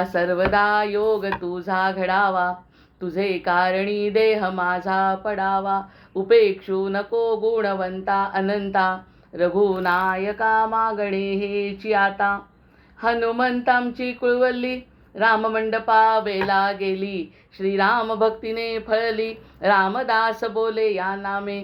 सर्वदा योग तुझा घडावा, तुझे कारणी देह माझा पडावा. उपेक्षू नको गुणवंता अनंता, रघुनायका मागणे हेची आता. हनुमंतांची कुळवल्ली राममंडपा वेला गेली, श्रीराम भक्तीने फळली, रामदास बोले या नामे.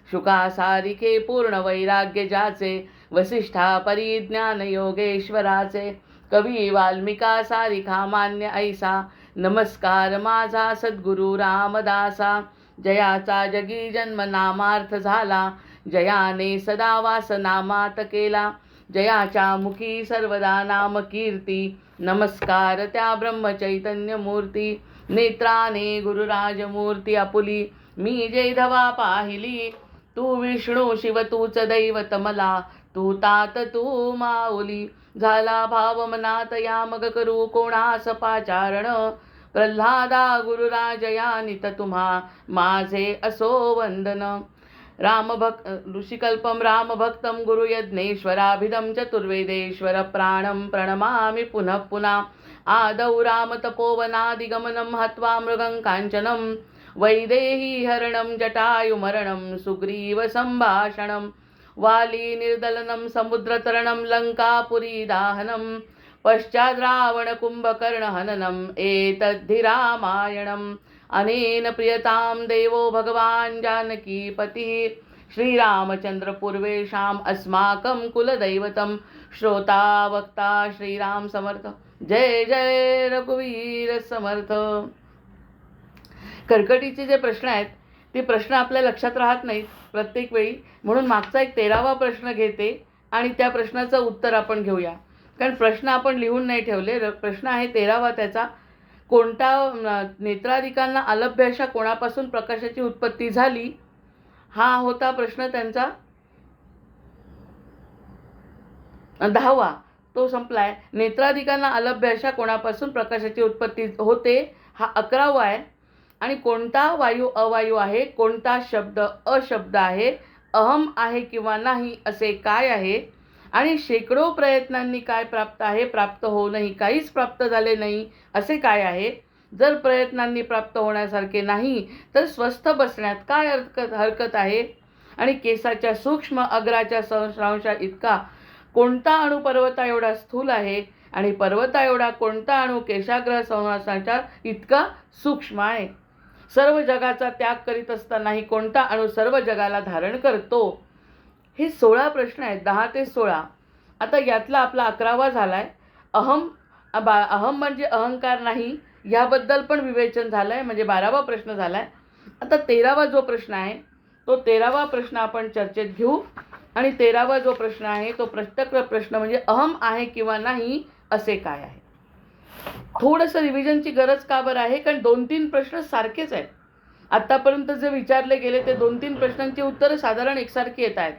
शुकासारिखे पूर्ण वैराग्य ज्याचे, वसिष्ठा परिज्ञान योगेश्वराचे. कवी वाल्मिका सारिखा मान्य ऐसा, नमस्कार माझा सद्गुरु रामदासा. जयाचा जगी जन्म नामार्थ झाला, जयाने सदा वास नामात केला. जयाच्या मुखी सर्वदा नाम कीर्ती, नमस्कार त्या ब्रह्मचैतन्य मूर्ती. नेत्राने गुरुराजमूर्ती आपुली, मी जैधवा पाहिली. तू विष्णू शिव तूच दैवत मला, तू तात तू माऊली. झाला भाव मनात या मग करू कोणास पाचारण, प्रल्हादा गुरुराजया नित तुम्हा माझे असो वंदन. ऋषिकल्पम रामभक्तं गुरुयज्ञेश्वराभिधं चतुर्वेदेश्वर प्राणं प्रणमामि पुनः पुनः. आदौ रामतपोवनादिगमनं हत्वा मृगं काञ्चनं, वैदेही हरणं जटायुमरणं सुग्रीवसम्भाषणं. वाली निर्दलनं समुद्रतरणं लङ्कापुरी दाहनं, पश्चाद् रावणकुम्भकर्णहननम् एतद्धि रामायणम्. अनेन प्रियतां देवो भगवान् जानकीपतिः, श्रीरामचन्द्र पूर्वेषाम् अस्माकं कुलदैवतं. श्रोता वक्ता श्रीराम समर्थ, जय जय रघुवीर समर्थ. कर्कटीचे जे प्रश्न आहेत ते प्रश्न आपल्या लक्षात राहत नाहीत प्रत्येक वेळी, म्हणून मागचा एक 13वा प्रश्न घेते आणि त्या प्रश्नाचं उत्तर आपण घेऊया. कारण प्रश्न आपण लिहून नाही ठेवले. प्रश्न आहे 13वा त्याचा, कोणता नेत्राधिकांना अलभ्य अशा कोणापासून प्रकाशाची उत्पत्ती झाली, हा होता प्रश्न त्यांचा 10वा. तो संपलाय. नेत्राधिकांना अलभ्य अशा कोणापासून प्रकाशाची उत्पत्ती होते हा 11वा आहे. आणि कोणता वायू अवायू आहे, कोणता शब्द अशब्द आहे, अहम आहे किंवा नाही असे काय आहे, आणि शेकडो प्रयत्नांनी काय प्राप्त आहे, प्राप्त होऊनही काहीच प्राप्त झाले नाही असे काय आहे. जर प्रयत्नांनी प्राप्त होण्यासारखे नाही तर स्वस्थ बसण्यात काय हरकत आहे. आणि केसाच्या सूक्ष्म अग्राच्या सहस्रांशा इतका कोणता अणू पर्वता एवढा स्थूल आहे, आणि पर्वता एवढा कोणता अणू केशाग्र सहस्रांशा इतका सूक्ष्म आहे. सर्व जगाचा त्याग करीत असतानाही कोणता अणू सर्व जगाला धारण करतो. हे 16 प्रश्न आहेत, 10 ते 16. आता यातला आपला 11वा झालाय. अहम म्हणजे अहंकार नाही याबद्दल पण विवेचन झालंय, म्हणजे 12वा प्रश्न झालाय. आता 13वा जो प्रश्न आहे तो 13वा प्रश्न आपण चर्चेत घेऊ. आणि 13वा जो प्रश्न आहे तो प्रत्यक्ष प्रश्न म्हणजे अहम आहे किंवा नाही असे काय आहे. थोडंसं रिव्हिजनची गरज का बरं आहे, कारण 2-3 प्रश्न सारखेच आहेत. आतापर्यंत जे विचारले गेले ते 2-3 प्रश्नांची उत्तरं साधारण एकसारखी येत आहेत.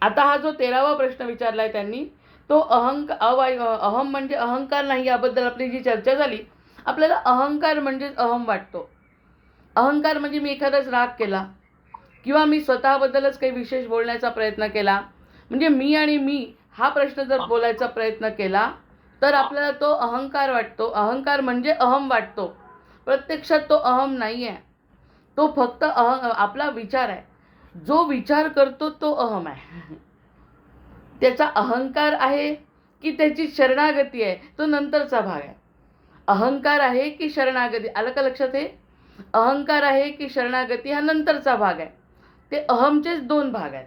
आता हा जो 13वा प्रश्न विचारलाय त्यांनी तो अहम म्हणजे अहंकार नाही याबद्दल आपली जी चर्चा झाली. आपल्याला अहंकार म्हणजे अहम वाटतो. अहंकार म्हणजे मी एखादाच राग केला किंवा मी स्वतःबद्दलच काही विशेष बोलण्याचा प्रयत्न केला, म्हणजे मी आणि मी हा प्रश्न जर बोलायचा प्रयत्न केला तर आपल्याला तो अहंकार वाटतो. अहंकार म्हणजे अहम वाटतो. प्रत्यक्षात तो अहम नाही आहे, तो फक्त आपला विचार आहे. जो विचार करतो तो अहम आहे. त्याचा अहंकार आहे की त्याची शरणागती आहे तो नंतरचा भाग आहे. अहंकार आहे की शरणागती, आलं का लक्षात? हे अहंकार आहे की शरणागती हा नंतरचा भाग आहे. ते अहमचेच 2 भाग आहेत.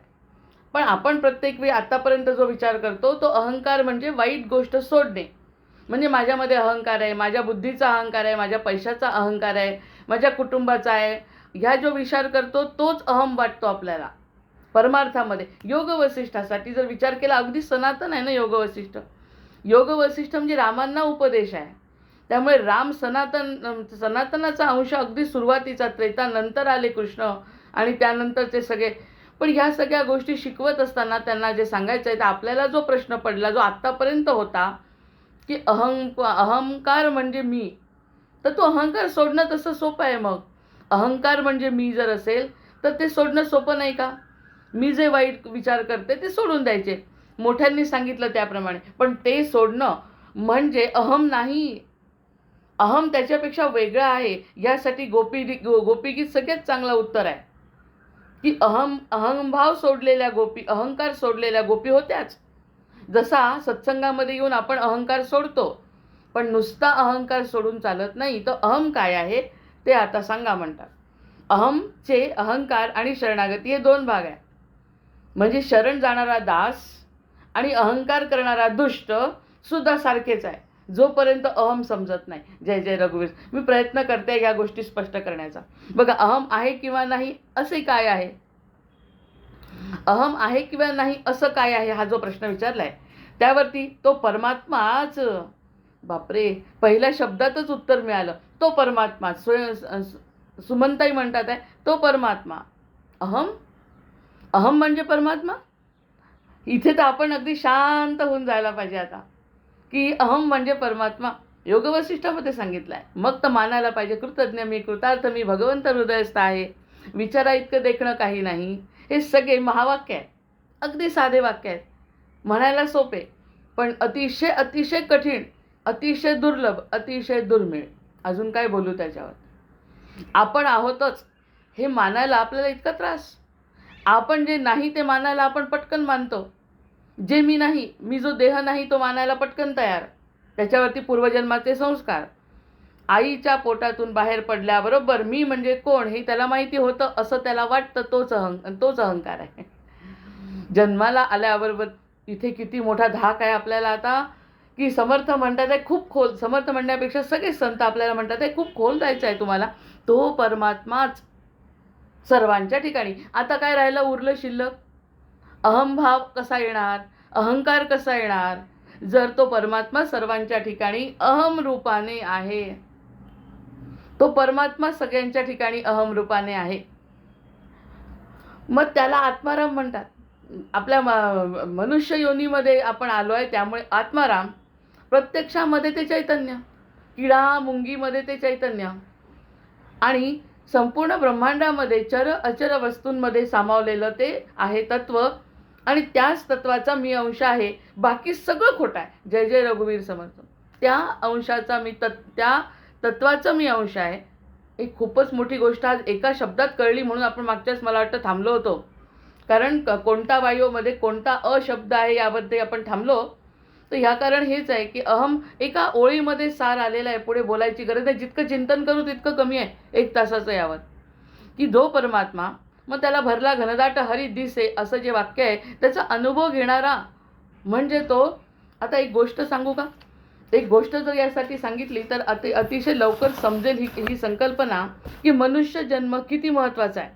पण आपण प्रत्येक वेळी आतापर्यंत जो विचार करतो तो अहंकार म्हणजे वाईट गोष्ट सोडणे. म्हणजे माझ्यामध्ये अहंकार आहे, माझ्या बुद्धीचा अहंकार आहे, माझ्या पैशाचा अहंकार आहे, माझ्या कुटुंबाचा आहे, ह्या जो विचार करतो तोच अहम वाटतो आपल्याला. परमार्थामध्ये योग वसिष्ठासाठी जर विचार केला, अगदी सनातन आहे ना योग वसिष्ठ. योग वसिष्ठ म्हणजे रामांना उपदेश आहे. त्यामुळे राम सनातनाचा अंश अगदी सुरुवातीचा, त्रेता नंतर आले कृष्ण आणि त्यानंतरचे सगळे. पण ह्या सगळ्या गोष्टी शिकवत असताना त्यांना जे सांगायचं आहे तर आपल्याला जो प्रश्न पडला जो आत्तापर्यंत होता की अहंकार म्हणजे मी, तर तो अहंकार सोडणं तसं सोपं आहे. मग अहंकार म्हणजे मी जर असेल तर ते सोडणं सोपं नाही का? मी जे वाईट विचार करते ते सोडून द्यायचे मोठ्यांनी सांगितलं त्याप्रमाणे. पण ते सोडणं म्हणजे अहम नाही, अहम त्याच्यापेक्षा वेगळा आहे, यासाठी गोपीगीत सगळ्यात चांगलं उत्तर आहे की अहंभाव सोडलेल्या गोपी, अहंकार सोडलेल्या गोपी होत्याच. जसा सत्संगामध्ये येऊन आपण अहंकार सोडतो, पण नुसता अहंकार सोडून चालत नाही. तर अहम काय आहे ते आता सांगा म्हणतात. अहमचे अहंकार आणि शरणागती हे दोन भाग आहे. म्हणजे शरण जाणारा दास आणि अहंकार करणारा दुष्ट सुद्धा सारखेच आहे, जोपर्यंत अहम समजत नाही. जय जय रघुवीर. मी प्रयत्न करते या गोष्टी स्पष्ट करण्याचा. बघा, अहम आहे किंवा नाही असे काय आहे, अहम आहे किंवा नाही असं काय आहे, हा जो प्रश्न विचारलाय त्यावरती तो परमात्माच. बापरे, पहिल्या शब्दातच उत्तर मिळालं. तो परमात्मा. सुमनताई म्हणतात आहे तो परमात्मा. अहम, अहम म्हणजे परमात्मा. इथे तर आपण अगदी शांत होऊन जायला पाहिजे आता, की अहम म्हणजे परमात्मा. योग वसिष्ठामध्ये सांगितलं आहे. मग तर मानायला पाहिजे, कृतज्ञ मी, कृतार्थ मी, भगवंत हृदयस्थ आहे, विचारा इतकं देखणं काही नाही. हे सगळे महावाक्य आहेत, अगदी साधे वाक्य आहेत, म्हणायला सोपे, पण अतिशय अतिशय कठीण, अतिशय दुर्लभ, अतिशय दुर्मिळ. अजून काय बोलू त्याच्यावर. आपण आहोतच हे मानायला आपल्याला इतका त्रास. आपण जे नाही ते मानायला आपण पटकन मानतो. जे मी नाही, मी जो देह नाही तो मानायला पटकन तयार. त्याच्यावरती पूर्वजन्माचे संस्कार. आईच्या पोटातून बाहेर पडल्याबरोबर मी म्हणजे कोण हे त्याला माहिती होतं, असं त्याला वाटतं. तोच अहंकार आहे. जन्माला आल्याबरोबर इथे किती मोठा धाक आहे आपल्याला आता, की समर्थ म्हणतात आहे खूप खोल. समर्थ म्हणण्यापेक्षा सगळे संत आपल्याला म्हणतात आहे खूप खोल जायचं आहे तुम्हाला. तो परमात्माच सर्वांच्या ठिकाणी. आता काय राहिलं उरलं शिल्लक. अहंभाव कसा येणार, अहंकार कसा येणार, जर तो परमात्मा सर्वांच्या ठिकाणी अहम रूपाने आहे. तो परमात्मा सगळ्यांच्या ठिकाणी अहम रूपाने आहे. मग त्याला आत्माराम म्हणतात. आपल्या मनुष्य योनीमध्ये आपण आलो आहे, त्यामुळे आत्माराम. प्रत्यक्षामध्ये ते चैतन्य, किडा मुंगीमध्ये ते चैतन्य, आणि संपूर्ण ब्रह्मांडामध्ये चर अचर वस्तूंमध्ये सामावलेलं ते आहे तत्व. आणि त्याच तत्वाचा मी अंश आहे. बाकी सगळं खोटं आहे. जय जय रघुवीर समर्थ. त्या अंशाचा मी त्या तत्वाचं मी अंश आहे. एक खूपच मोठी गोष्ट आज एका शब्दात कळली, म्हणून आपण मागच्याच मला वाटतं थांबलो होतो. कारण कोणता वायूमध्ये कोणता अशब्द आहे याबद्दल आपण थांबलो. तर ह्या कारण हेच आहे की अहम एका ओळीमध्ये सार आलेला आहे, पुढे बोलायची गरज नाही. जितकं चिंतन करू तितकं कमी आहे. 1 तासाचं यावत की जो परमात्मा, मग त्याला भरला घनदाट हरी दिसे असं जे वाक्य आहे त्याचा अनुभव घेणारा म्हणजे तो. आता एक गोष्ट सांगू का. एक गोष्ट जर यासाठी सांगितली तर अतिशय लवकर समजेल ही संकल्पना की मनुष्य जन्म किती महत्त्वाचा आहे.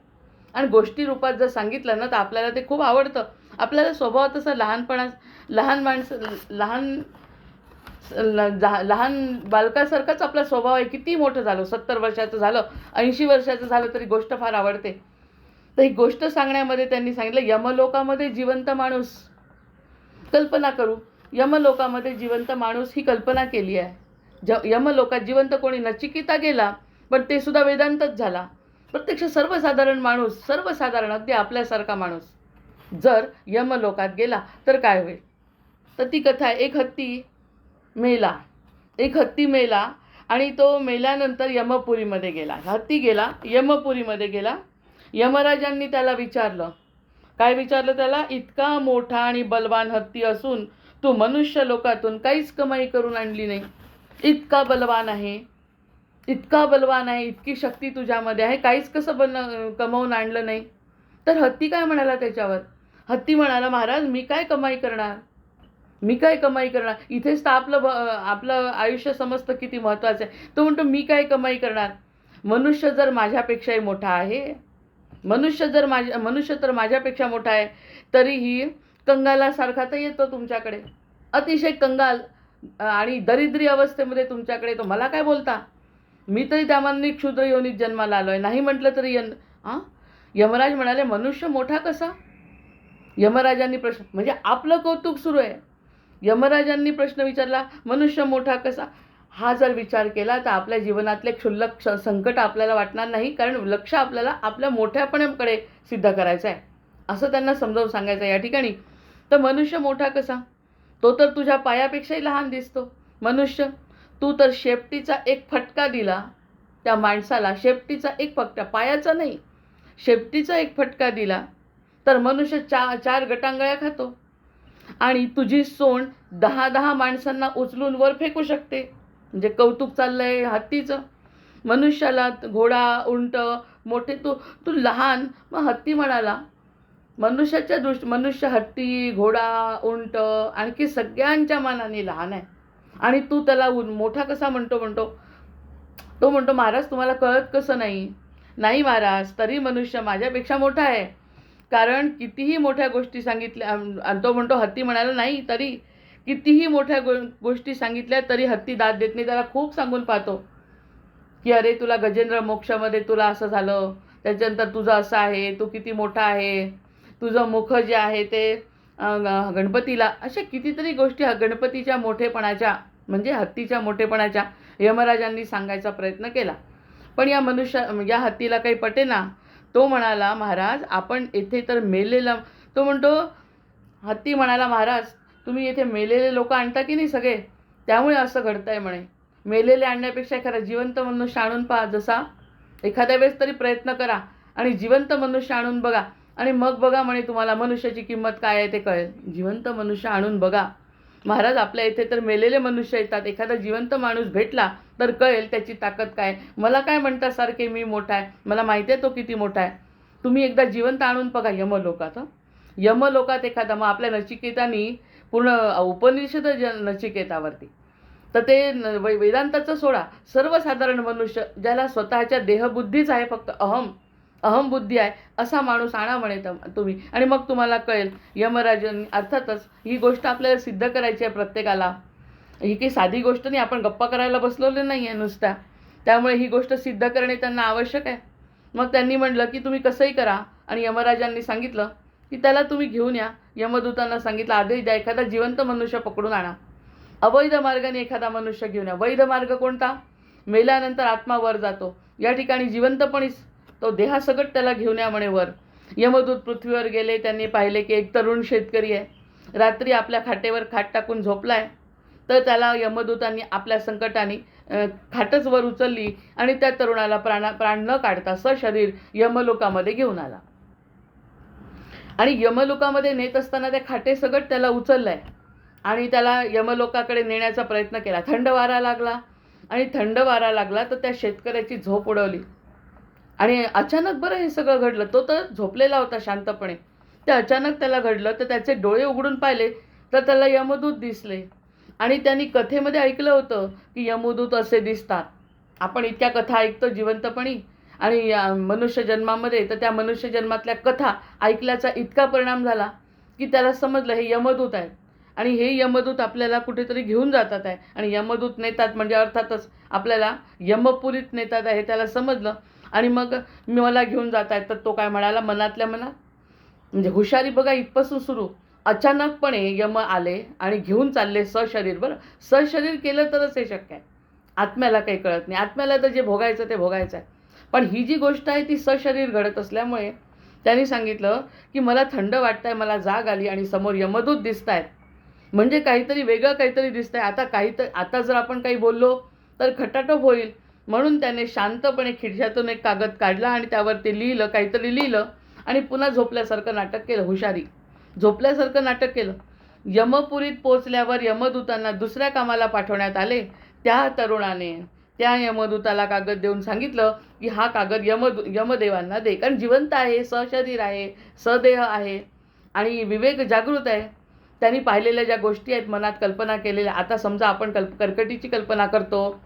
आणि गोष्टी रूपात जर सांगितलं ना तर आपल्याला ते खूप आवडतं. आपल्याला स्वभाव तसा लहान बालकासारखाच आपला स्वभाव आहे. किती मोठं झालं, 70 वर्षाचं झालं, 80 वर्षाचं झालं तरी गोष्ट फार आवडते. तर ही गोष्ट सांगण्यामध्ये त्यांनी सांगितलं, यमलोकामध्ये जिवंत माणूस. कल्पना करू, यमलोकामध्ये जिवंत माणूस ही कल्पना केली आहे. यमलोकात जिवंत कोणी, नचिकेता गेला, पण ते सुद्धा वेदांतच झाला. प्रत्यक्ष सर्वसाधारण माणूस, सर्वसाधारण अगदी आपल्यासारखा माणूस जर यमलोकात गेला तर काय होईल. तर ती कथा आहे. एक हत्ती मेला आणि तो मेल्यानंतर यमपुरीमध्ये गेला. हत्ती गेला, यमपुरीमध्ये गेला. यमराजांनी त्याला विचारलं. काय विचारलं त्याला. इतका मोठा आणि बलवान हत्ती असून तू मनुष्य लोकातून काहीच कमाई करून आणली नाही. इतका बलवान आहे, इतकी शक्ती तुझ्यामध्ये आहे, काहीच कसं कमवून आणलं नाही. तर हत्ती काय म्हणाला त्याच्यावर. हत्ती म्हणाला, महाराज मी काय कमाई करणार. इथेच तर आपलं आयुष्य समजतं किती महत्त्वाचं आहे. तो म्हणतो मी काय कमाई करणार. मनुष्य जर माझ्यापेक्षाही मोठा आहे, मनुष्य तर माझ्यापेक्षा मोठा आहे, तरीही कंगालासारखा तर येतो तुमच्याकडे, अतिशय कंगाल आणि दरिद्री अवस्थेमध्ये तुमच्याकडे. तो मला काय बोलता. मी तरी त्यामानाने क्षुद्र योनीत जन्माला आलोय. नाही म्हटलं तरी यमराज म्हणाले, मनुष्य मोठा कसा. यमराजांनी प्रश्न, म्हणजे आपलं कौतुक सुरू आहे. यमराजांनी प्रश्न विचारला, मनुष्य मोठा कसा. हा जर विचार केला तर आपल्या जीवनातले क्षुल्लक संकट आपल्याला वाटणार नाही, कारण लक्ष आपल्याला आपल्या मोठ्यापणाकडे सिद्ध करायचं आहे, असं त्यांना समजावून सांगायचं आहे या ठिकाणी. तर मनुष्य मोठा कसा, तो तर तुझ्या पायापेक्षाही लहान दिसतो. मनुष्य तू तर शेपटीचा एक फटका दिला त्या माणसाला, शेपटीचा एक फटका, पायाचा नाही, शेपटीचा एक फटका दिला तर मनुष्य 4 गटांगळ्या खातो आणि तुझी सोंड 10 माणसांना उचलून वर फेकू शकते. म्हणजे कौतुक चाललंय हत्तीचं. मनुष्याला घोडा, उंट मोठे, तू तू लहान. मग हत्ती म्हणाला, मनुष्य हत्ती, घोडा, उंट आणखी सगळ्यांच्या मानाने लहान आहे आणि तू त्याला मोठा कसा म्हणतो. तो म्हणतो, महाराज तुम्हाला कळत कसं नाही. नाही महाराज, तरी मनुष्य माझ्यापेक्षा मोठा आहे. कारण कितीही मोठ्या गोष्टी सांगितल्या, आणि तो म्हणतो, हत्ती म्हणाला, नाही तरी कितीही मोठ्या गोष्टी सांगितल्या तरी हत्ती दाद देत नाही. त्याला खूप सांगून पाहतो की अरे तुला गजेंद्र मोक्षामध्ये तुला असं झालं, त्याच्यानंतर तुझं असं आहे, तू किती मोठा आहे, तुझं मुख जे आहे ते गणपतीला, अशा कितीतरी गोष्टी गणपतीच्या मोठेपणाच्या म्हणजे हत्तीच्या मोठेपणाच्या यमराजांनी सांगायचा प्रयत्न केला. पण या हत्तीला काही पटेना. तो म्हणाला, महाराज आपण येथे तर मेलेला, तो म्हणतो, हत्ती म्हणाला, महाराज तुम्ही येथे मेलेले लोक आणता की नाही सगळे, त्यामुळे असं घडतंय म्हणे. मेलेले आणण्यापेक्षा एखादा जिवंत मनुष्य आणून पहा. जसा एखाद्या वेळेस तरी प्रयत्न करा आणि जिवंत मनुष्य आणून बघा आणि मग बघा म्हणे तुम्हाला मनुष्याची किंमत काय आहे ते कळेल. जिवंत मनुष्य आणून बघा. महाराज आपल्या इथे तर मेलेले मनुष्य येतात, एखादा जिवंत माणूस भेटला तर कळेल त्याची ताकद काय. मला काय म्हणता सारखे मी मोठा आहे, मला माहिती आहे तो किती मोठा आहे. तुम्ही एकदा जिवंत आणून बघा यमलोकात. यमलोकात एखादा, मग आपल्या नचिकेतानी पूर्ण उपनिषद नचिकेतावरती, तर ते वेदांताचं सोडा, सर्वसाधारण मनुष्य ज्याला स्वतःच्या देहबुद्धीच आहे, फक्त अहमबुद्धी आहे, असा माणूस आणा म्हणे तुम्ही, आणि मग तुम्हाला कळेल. यमराजांनी, अर्थातच ही गोष्ट आपल्याला सिद्ध करायची आहे प्रत्येकाला. ही काही साधी गोष्ट नाही, आपण गप्पा करायला बसलेले नाही आहे नुसत्या. त्यामुळे ही गोष्ट सिद्ध करणे त्यांना आवश्यक आहे. मग त्यांनी म्हटलं की तुम्ही कसंही करा, आणि यमराजांनी सांगितलं की त्याला तुम्ही घेऊन या. यमदूतांना सांगितलं, आदेश द्या, एखादा जिवंत मनुष्य पकडून आणा. अवैध मार्गाने एखादा मनुष्य घेऊन या. वैध मार्ग कोणता? मेल्यानंतर आत्मा वर जातो. या ठिकाणी जिवंतपणीच तो देहासकट त्याला घेऊन या म्हणे वर. यमदूत पृथ्वीवर गेले. त्यांनी पाहिले की एक तरुण शेतकरी आहे, रात्री आपल्या खाटेवर खाट टाकून झोपलाय. तर त्याला यमदूतांनी आपल्या संकटाने खाटच वर उचलली आणि त्या तरुणाला प्राण न काढता सशरीर यमलोकामध्ये घेऊन आला. आणि यमलोकामध्ये नेत असताना त्या खाटेसकट त्याला उचललाय आणि त्याला यमलोकाकडे नेण्याचा प्रयत्न केला. थंड वारा लागला आणि थंड वारा लागला तर त्या शेतकऱ्याची झोप उडवली. आणि अचानक बरं हे सगळं घडलं. तो तर झोपलेला होता शांतपणे. ते अचानक त्याला घडलं तर त्याचे डोळे उघडून पाहिले तर त्याला यमदूत दिसले. आणि त्यांनी कथेमध्ये ऐकलं होतं की यमदूत असे दिसतात. आपण इतक्या कथा ऐकतो जिवंतपणी आणि मनुष्य जन्मामध्ये, तर त्या मनुष्य जन्मातल्या कथा ऐकल्याचा इतका परिणाम झाला की त्याला समजलं हे यमदूत आहेत आणि हे यमदूत आपल्याला कुठेतरी घेऊन जातात आहे. आणि यमदूत नेतात म्हणजे अर्थातच आपल्याला यमपुरीत नेतात आहे, हे त्याला समजलं. आणि मग मला घेऊन जात आहेत. तर तो काय म्हणाला, मनातल्या मनात, म्हणजे हुशारी बघा इथपासून सुरू. अचानकपणे यम आले आणि घेऊन चालले सशरीर. बरं, सशरीर केलं तरच हे शक्य आहे. आत्म्याला काही कळत नाही, आत्म्याला तर जे भोगायचं ते भोगायचं आहे. पण ही जी गोष्ट आहे ती सशरीर घडत असल्यामुळे त्यांनी सांगितलं की मला थंड वाटतंय, मला जाग आली आणि समोर यमदूत दिसत आहेत, म्हणजे काहीतरी वेगळं काहीतरी दिसतंय. आता जर आपण काही बोललो तर खटाटोप होईल. म्हणून त्याने शांतपणे खिडक्यातून एक कागद काढला आणि त्यावरती लिहिलं, काहीतरी लिहिलं आणि पुन्हा झोपल्यासारखं नाटक केलं. हुशारी झोपल्यासारखं नाटक केलं. यमपुरीत पोचल्यावर यमदूतांना दुसऱ्या कामाला पाठवण्यात आले. त्या तरुणाने त्या यमदूताला कागद देऊन सांगितलं की हा कागद यमदेवांना दे. कारण जिवंत आहे, सशरीर आहे, सदेह आहे आणि विवेक जागृत आहे. त्यांनी पाहिलेल्या ज्या गोष्टी आहेत, मनात कल्पना केलेल्या, आता समजा आपण कर्कटीची कल्पना करतो,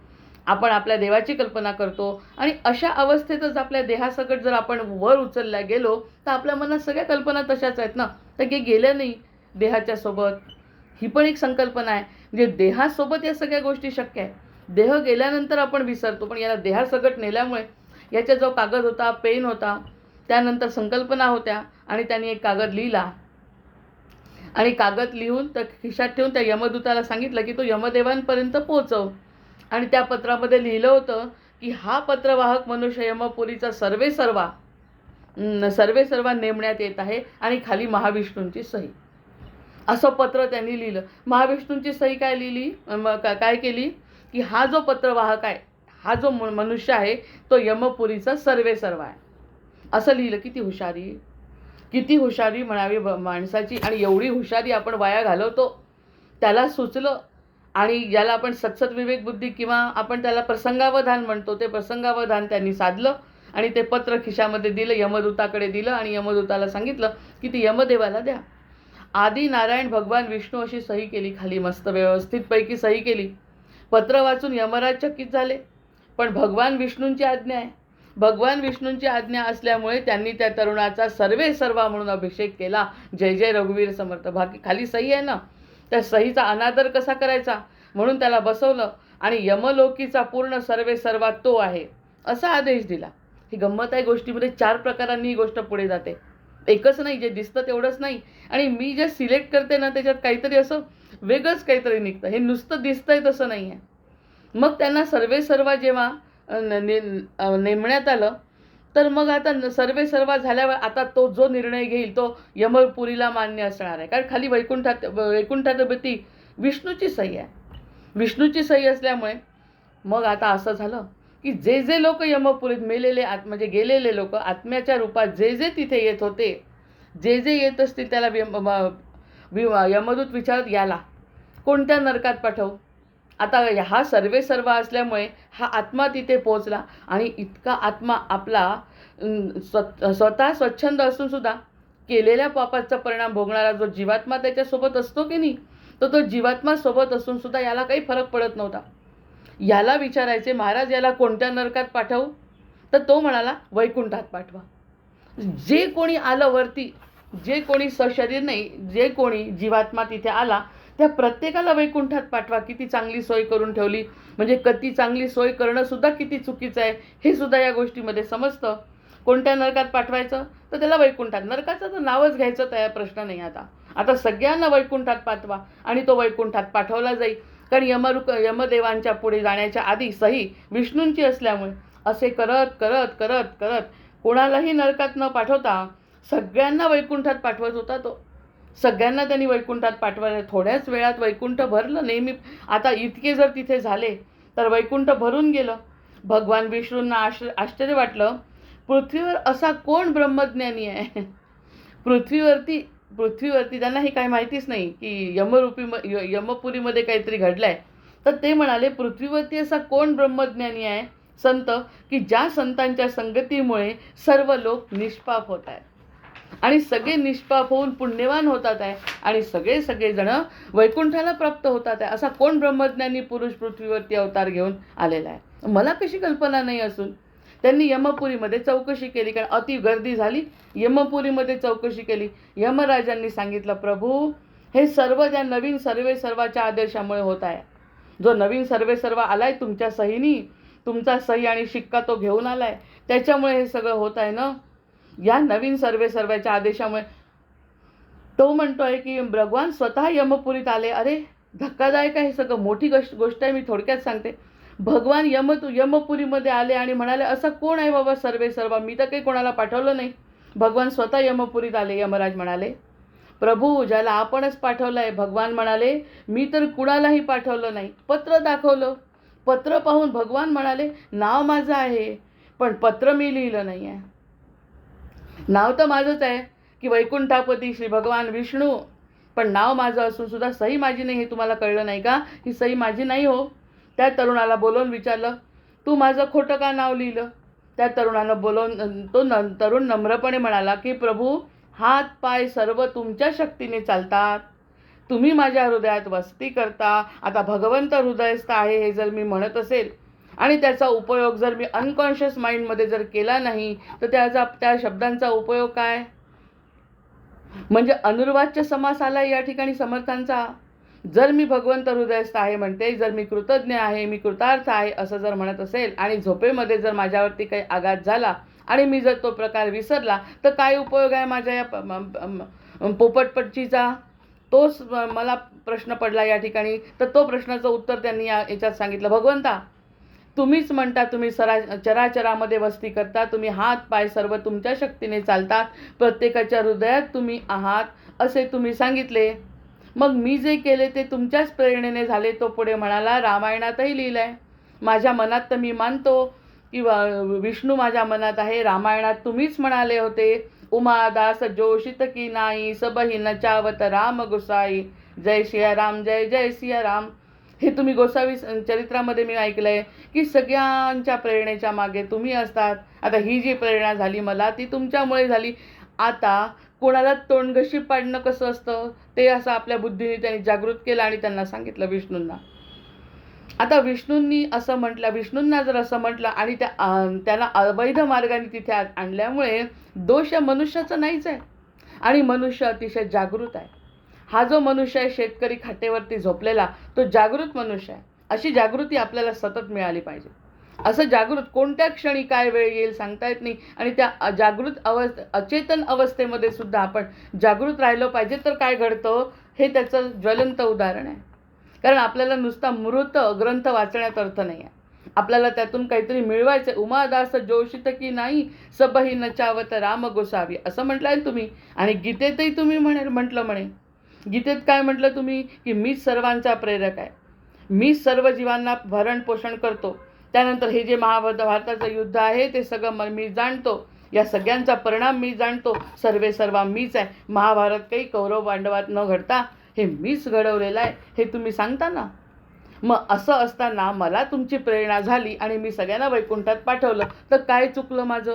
आपण आपल्या देवाची कल्पना करतो आणि अशा अवस्थेतच आपल्या देहासकट जर आपण वर उचलल्या गेलो तर आपल्या मनात सगळ्या कल्पना तशाच आहेत ना. तर काही गेल्या नाही देहाच्या सोबत. ही पण एक संकल्पना आहे. म्हणजे देहासोबत या सगळ्या गोष्टी शक्य आहे. देह गेल्यानंतर आपण विसरतो, पण याला देहासकट नेल्यामुळे याचा जो कागद होता, पेन होता, त्यानंतर संकल्पना होत्या आणि त्यांनी एक कागद लिहिला आणि कागद लिहून तर खिशात ठेवून त्या यमदूताला सांगितलं की तो यमदेवांपर्यंत पोहोचव. आणि त्या पत्रामध्ये लिहिलं होतं की हा पत्रवाहक मनुष्य यमपुरीचा सर्वेसर्वा नेमण्यात येत आहे आणि खाली महाविष्णूंची सही. असं पत्र त्यांनी लिहिलं. महाविष्णूंची सही काय लिहिली, काय केली की हा जो पत्रवाहक आहे, हा जो मनुष्य आहे तो यमपुरीचा सर्वेसर्वा आहे. असं लिहिलं. किती हुशारी, किती हुशारी म्हणावी माणसाची. आणि एवढी हुशारी आपण वाया घालवतो. त्याला सुचलं, आणि याला आपण सत्सत विवेक बुद्धी किंवा आपण त्याला प्रसंगावधान म्हणतो, ते प्रसंगावधान त्यांनी साधलं आणि ते पत्र खिशामध्ये दिलं, यमदूताकडे दिलं आणि यमदूताला सांगितलं की ती यमदेवाला द्या. आदी नारायण भगवान विष्णू अशी सही केली, खाली मस्त व्यवस्थितपैकी सही केली. पत्र वाचून यमराज चकित झाले, पण भगवान विष्णूंची आज्ञा आहे. भगवान विष्णूंची आज्ञा असल्यामुळे त्यांनी त्या तरुणाचा सर्वे सर्वा म्हणून अभिषेक केला. जय जय रघुवीर समर्थ. बाकी खाली सही आहे ना, त्या सहीचा अनादर कसा करायचा म्हणून त्याला बसवलं आणि यमलोकीचा पूर्ण सर्वे सर्वा तो आहे असा आदेश दिला. ही गंमत आहे. गोष्टीमध्ये 4 प्रकारांनी ही गोष्ट पुढे जाते. एकच नाही, जे दिसतं तेवढंच नाही. आणि मी जे सिलेक्ट करते ना त्याच्यात काहीतरी असं वेगळंच काहीतरी निघतं. हे नुसतं दिसतंय तसं नाही आहे. मग त्यांना सर्वे सर्वा जेव्हा नेमण्यात आलं, तर मग आता सर्वे सर्वा झाल्यावर आता तो जो निर्णय घेईल तो यमपुरीला मान्य असणार आहे. कारण खाली वैकुंठाधिपती विष्णूची सही आहे. विष्णूची सही असल्यामुळे मग आता असं झालं की जे जे लोक यमपुरीत मेलेले म्हणजे गेलेले लोक आत्म्याच्या रूपात जे जे तिथे येत होते, जे जे येत असतील त्याला यमदूत विचारत, याला कोणत्या नरकात पाठवू. आता हा सर्वे सर्वा असल्यामुळे हा आत्मा तिथे पोहोचला आणि इतका आत्मा आपला स्वतः स्वच्छंद असून सुद्धा केलेल्या पापाचा परिणाम भोगणारा जो जीवात्मा त्याच्यासोबत असतो की नाही, तो जीवात्मा सोबत असून सुद्धा याला काही फरक पडत नव्हता. याला विचारायचे, महाराज याला कोणत्या नरकात पाठवू, तर तो म्हणाला वैकुंठात पाठवा. जे कोणी आलं वरती, जे कोणी सशरीर नाही, जे कोणी जीवात्मा तिथे आला त्या प्रत्येकाला वैकुंठात पाठवा. किती चांगली सोय करून ठेवली. म्हणजे किती चांगली सोय करणं सुद्धा किती चुकीचं आहे हे सुद्धा या गोष्टीमध्ये समजतं. कोणत्या नरकात पाठवायचं, तर त्याला वैकुंठात. नरकाचं तर नावच घ्यायचं त्या प्रश्न नाही. आता सगळ्यांना वैकुंठात पाठवा आणि तो वैकुंठात पाठवला जाईल. कारण यमदेवांच्या पुढे जाण्याच्या आधी सही विष्णूंची असल्यामुळे असे करत करत करत करत कोणालाही नरकात न पाठवता सगळ्यांना वैकुंठात पाठवत होता तो. सगळ्यांना त्यांनी वैकुंठात पाठवलं. थोड्याच वेळात वैकुंठ भरलं. नेहमी आता इतके जर तिथे झाले तर वैकुंठ भरून गेलं. भगवान विष्णूंना आश्चर्य वाटलं, पृथ्वीवर असा कोण ब्रह्मज्ञानी आहे. पृथ्वीवरती त्यांना हे काही माहितीच नाही की यमपुरीमध्ये काहीतरी घडलंय. तर ते म्हणाले, पृथ्वीवरती असा कोण ब्रह्मज्ञानी आहे संत की ज्या संतांच्या संगतीमुळे सर्व लोक निष्पाप होत आहेत आणि सगळे निष्पाप होऊन पुण्यवान होतात आहे आणि सगळे जण वैकुंठाला प्राप्त होतात आहे. असा कोण ब्रह्मज्ञानी पुरुष पृथ्वीवरती अवतार घेऊन आलेला आहे. मला कशी कल्पना नाही असून त्यांनी यमपुरीमध्ये चौकशी केली. कारण अति गर्दी झाली. यमपुरीमध्ये चौकशी केली. यमराजांनी सांगितलं, प्रभू हे सर्व त्या नवीन सर्वेसर्वाच्या आदेशामुळे होत आहे. जो नवीन सर्वेसर्वा आलाय तुमच्या सहीनी, तुमचा सही आणि शिक्का तो घेऊन आलाय, त्याच्यामुळे हे सगळं होत आहे ना. या नवीन सर्वेसर्वाच्या आदेशामुळे. तो म्हणतोय की भगवान स्वतः यमपुरीत आले. अरे धक्कादायक आहे हे सगळं. मोठी गोष्ट आहे. मी थोडक्यात सांगते. भगवान यमपुरीमध्ये आले आणि म्हणाले, असा कोण आहे बाबा सर्वेसर्वा, मी तर काही कोणाला पाठवलं नाही. भगवान स्वतः यमपुरीत आले. यमराज म्हणाले, प्रभू ज्याला आपणच पाठवलं आहे. भगवान म्हणाले, मी तर कुणालाही पाठवलं नाही. पत्र दाखवलं. पत्र पाहून भगवान म्हणाले, नाव माझं आहे पण पत्र मी लिहिलं नाही आहे. नाव तर माझंच आहे की वैकुंठापती श्री भगवान विष्णू, पण नाव माझं असून सुद्धा सही माझी नाही. हे तुम्हाला कळलं नाही का? ही सही माझी नाही हो. त्या तरुणाला बोलवून विचारलं, तू माझं खोटं का नाव लिहिलं? त्या तरुणानं बोलवून तरुण नम्रपणे म्हणाला की प्रभू हात पाय सर्व तुमच्या शक्तीने चालतात. तुम्ही माझ्या हृदयात वस्ती करता. आता भगवंत हृदयस्थ आहे हे जर मी म्हणत असेल आणि त्याचा उपयोग जर मी अनकॉन्शियस माइंडमध्ये जर केला नाही तर त्या शब्दांचा उपयोग काय? म्हणजे अनुर्वाच्य समास आला या ठिकाणी समर्थांचा. जर मी भगवंत हृदयस्थ आहे म्हणते, जर मी कृतज्ञ आहे, मी कृतार्थ आहे असं जर म्हणत असेल आणि झोपेमध्ये जर माझ्यावरती काही आघात झाला आणि मी जर तो प्रकार विसरला तर काय उपयोग आहे माझ्या या पोपटपट्टीचा? तोच मला प्रश्न पडला या ठिकाणी. तर तो प्रश्नाचं उत्तर त्यांनी याच्यात सांगितलं, भगवंता तुम्हीच म्हणता तुम्ही चराचरामध्ये वस्ती करता, तुम्ही हात पाय सर्व तुमच्या शक्तीने चालतात, प्रत्येकाच्या हृदयात तुम्ही आहात असे तुम्ही सांगितले. मग मी जे केले ते तुमच्याच प्रेरणेने झाले. तो पुढे म्हणाला, रामायणातही लिहिलं आहे. माझ्या मनात तर मी मानतो की विष्णू माझ्या मनात आहे. रामायणात तुम्हीच म्हणाले होते, उमादास जोशित की नाही, सबही नचावत राम गोसाई, जय सियाराम जय जय सियाराम. हे तुम्ही गोसावी चरित्रामध्ये मी ऐकलंय की सगळ्यांच्या प्रेरणेच्या मागे तुम्ही असतात. आता ही जी प्रेरणा झाली मला ती तुमच्यामुळे झाली. आता कोणाला तोंडघशी पाडणं कसं असतं ते असं आपल्या बुद्धीने त्यांनी जागृत केलं आणि त्यांना सांगितलं विष्णूंना. आता विष्णूंना जर असं म्हटलं आणि त्यांना अवैध मार्गाने तिथे आणल्यामुळे दोष या मनुष्याचा नाहीच आहे. आणि मनुष्य अतिशय जागृत आहे. हा जो मनुष्य आहे शेतकरी खाटेवरती झोपलेला, तो जागृत मनुष्य आहे. अशी जागृती आपल्याला सतत मिळाली पाहिजे. असं जागृत कोणत्या क्षणी काय वेळ येईल सांगता येत नाही. आणि त्या जागृत अचेतन अवस्थेमध्ये सुद्धा आपण जागृत राहिलं पाहिजे. तर काय घडतं हे त्याचं ज्वलंत उदाहरण आहे. कारण आपल्याला नुसता मृत ग्रंथ वाचण्यात अर्थ नाही आहे. आपल्याला त्यातून काहीतरी मिळवायचं. उमादास जोशित की नाही, सबही नचावत राम गोसावी असं म्हटलंय तुम्ही. आणि गीतेतही तुम्ही म्हटलं म्हणे. गीतेत काय म्हटलं तुम्ही की मीच सर्वांचा प्रेरक आहे, मीच सर्व जीवांना भरण पोषण करतो. त्यानंतर हे जे महाभारताचं युद्ध आहे ते सगळं मी जाणतो. या सगळ्यांचा परिणाम मी जाणतो. सर्वे सर्वा मीच आहे. महाभारत काही कौरव पांडवात न घडता हे मीच घडवलेलं आहे हे तुम्ही सांगता ना. मग असं असताना मला तुमची प्रेरणा झाली आणि मी सगळ्यांना वैकुंठात पाठवलं, तर काय चुकलं माझं?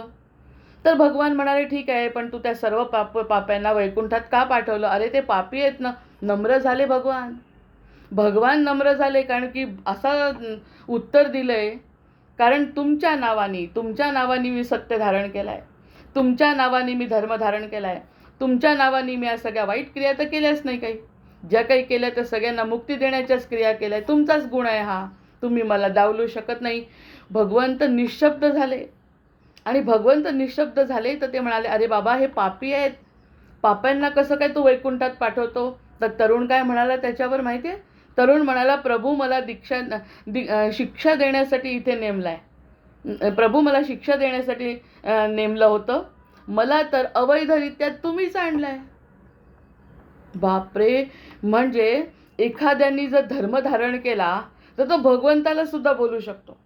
तर भगवान म्हणाले, ठीक आहे, पण तू त्या सर्व पाप्यांना वैकुंठात का पाठवलं? अरे ते पापी आहेत ना. नम्र झाले भगवान नम्र झाले. कारण की असं उत्तर दिलंय, कारण तुमच्या नावानी मी सत्य धारण केलं आहे, तुमच्या नावानी मी धर्म धारण केला आहे, तुमच्या नावानी मी या सगळ्या वाईट क्रिया तर केल्याच नाही. काही ज्या काही केल्या त्या सगळ्यांना मुक्ती देण्याच्याच क्रिया केल्या. तुमचाच गुण आहे हा, तुम्ही मला डावलू शकत नाही. भगवंत निशब्द झाले. आणि भगवंत निशब्द झाले तर ते म्हणाले, अरे बाबा हे पापी आहेत, पाप्यांना कसं काय तू वैकुंठात पाठवतो? तर तरुण काय म्हणाला त्याच्यावर माहिती आहे? तरुण म्हणाला, प्रभू मला शिक्षा देण्यासाठी इथे नेमलाय. प्रभू मला शिक्षा देण्यासाठी नेमलं होतं. मला तर अवैधरित्या तुम्हीच आणलंय. बापरे. म्हणजे एखाद्यानी जर धर्म धारण केला तर तो भगवंताला सुद्धा बोलू शकतो.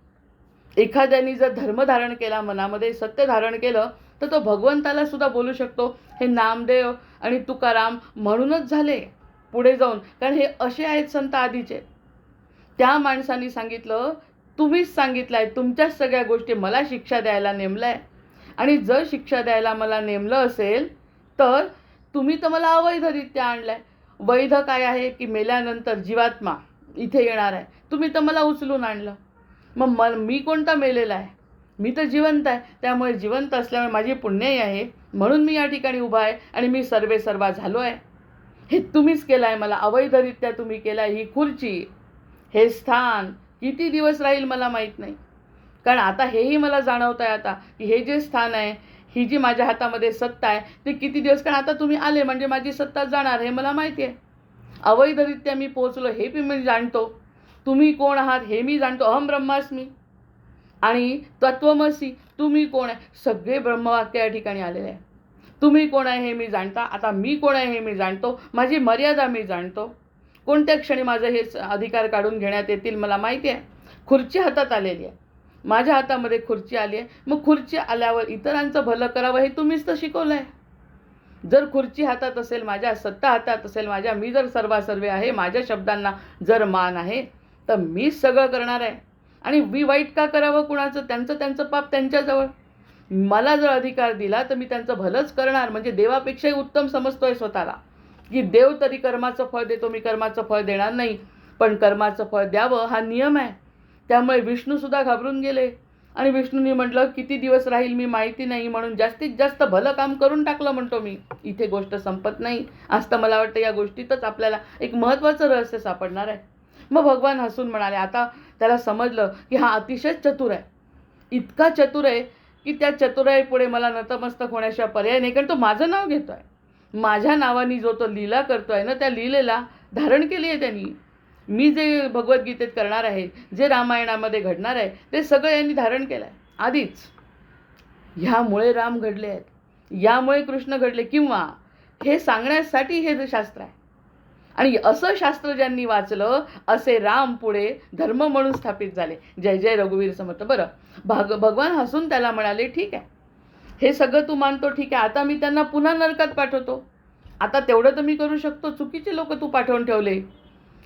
एखाद्यानी जर धर्म धारण केला, मनामध्ये सत्य धारण केलं, तर तो भगवंताला सुद्धा बोलू शकतो. हे नामदेव आणि तुकाराम म्हणूनच झाले पुढे जाऊन. कारण हे असे आहेत संत आधीचे. त्या माणसांनी सांगितलं, तुम्हीच सांगितलंय, तुमच्याच सगळ्या गोष्टी मला शिक्षा द्यायला नेमलंय. आणि जर शिक्षा द्यायला मला नेमलं असेल तर तुम्ही तर मला अवैधरित्या आणलंय. वैध काय आहे की मेल्यानंतर जीवात्मा इथे येणार आहे. तुम्ही तर मला उचलून आणलं. मग मी कोणता मेलेला आहे? मी तर जिवंत आहे. त्यामुळे जिवंत असल्यामुळे माझी पुण्याई आहे, म्हणून मी या ठिकाणी उभा आहे आणि मी सर्वे सर्वा झालो आहे. हे तुम्हीच केलं आहे. मला अवैधरित्या तुम्ही केलं आहे. ही खुर्ची, हे स्थान किती दिवस राहील मला माहीत नाही. कारण आता हेही मला जाणवत आहे आता की हे जे स्थान आहे, ही जी माझ्या हातामध्ये सत्ता आहे, ते किती दिवस, कारण आता तुम्ही आले म्हणजे माझी सत्ता जाणार हे मला माहिती आहे. अवैधरित्या मी पोहोचलो हे मी जाणतो. तुम्ही कोण आहात हे मी जाणतो. अहम ब्रह्मास्मी आणि तत्वमसी, तुम्ही कोण आहे, सगळे ब्रह्मवाक्य या ठिकाणी आलेले आहे. तुम्ही कोण आहे हे मी जाणता. आता मी कोण आहे हे मी जाणतो. माझी मर्यादा मी जाणतो. कोणत्या क्षणी माझं हे अधिकार काढून घेण्यात येतील मला माहिती आहे. खुर्ची हातात आलेली आहे, माझ्या हातामध्ये खुर्ची आली आहे. मग खुर्ची आल्यावर इतरांचं भलं करावं हे तुम्हीच तर शिकवलं आहे. जर खुर्ची हातात असेल, माझ्या सत्ता हातात असेल, मी जर सर्वासर्वे आहे, माझ्या शब्दांना जर मान आहे, तर मीच सगळं करणार आहे. आणि मी वाईट का करावं कुणाचं? त्यांचं पाप त्यांच्याजवळ. मला जर अधिकार दिला तर मी त्यांचं भलंच करणार. म्हणजे देवापेक्षाही उत्तम समजतोय स्वतःला की देव तरी कर्माचं फळ देतो, मी कर्माचं फळ देणार नाही. पण कर्माचं फळ द्यावं हा नियम आहे. त्यामुळे विष्णूसुद्धा घाबरून गेले आणि विष्णूंनी म्हटलं, किती दिवस राहील मी माहिती नाही, म्हणून जास्तीत जास्त भलं काम करून टाकलं म्हणतो मी. इथे गोष्ट संपत नाही. आज तर मला वाटतं या गोष्टीतच आपल्याला एक महत्त्वाचं रहस्य सापडणार आहे. मग भगवान हसून म्हणाले, आता त्याला समजलं की हा अतिशय चतुर आहे. इतका चतुर आहे की त्या चतुराई पुढे मला नतमस्तक होण्याशिवाय पर्याय नाही. कारण तो माझं नाव घेतोय. माझ्या नावानी जो तो लीला करतोय ना, त्या लीलेला धारण केली आहे त्यांनी. मी जे भगवद्गीतेत करणार आहे, जे रामायणामध्ये घडणार आहे, ते सगळं यांनी धारण केलं आहे आधीच. ह्यामुळे राम घडले आहेत, यामुळे कृष्ण घडले, किंवा हे सांगण्यासाठी हे जे शास्त्र आहे. आणि असं शास्त्र ज्यांनी वाचलं असे राम पुढे धर्म म्हणून स्थापित झाले. जय जय रघुवीर समर्थ. बरं, भगवान हसून त्याला म्हणाले, ठीक आहे, हे सगळं तू मानतो, ठीक आहे, आता मी त्यांना पुन्हा नरकात पाठवतो. आता तेवढं तर मी करू शकतो. चुकीचे लोक तू पाठवून ठेवले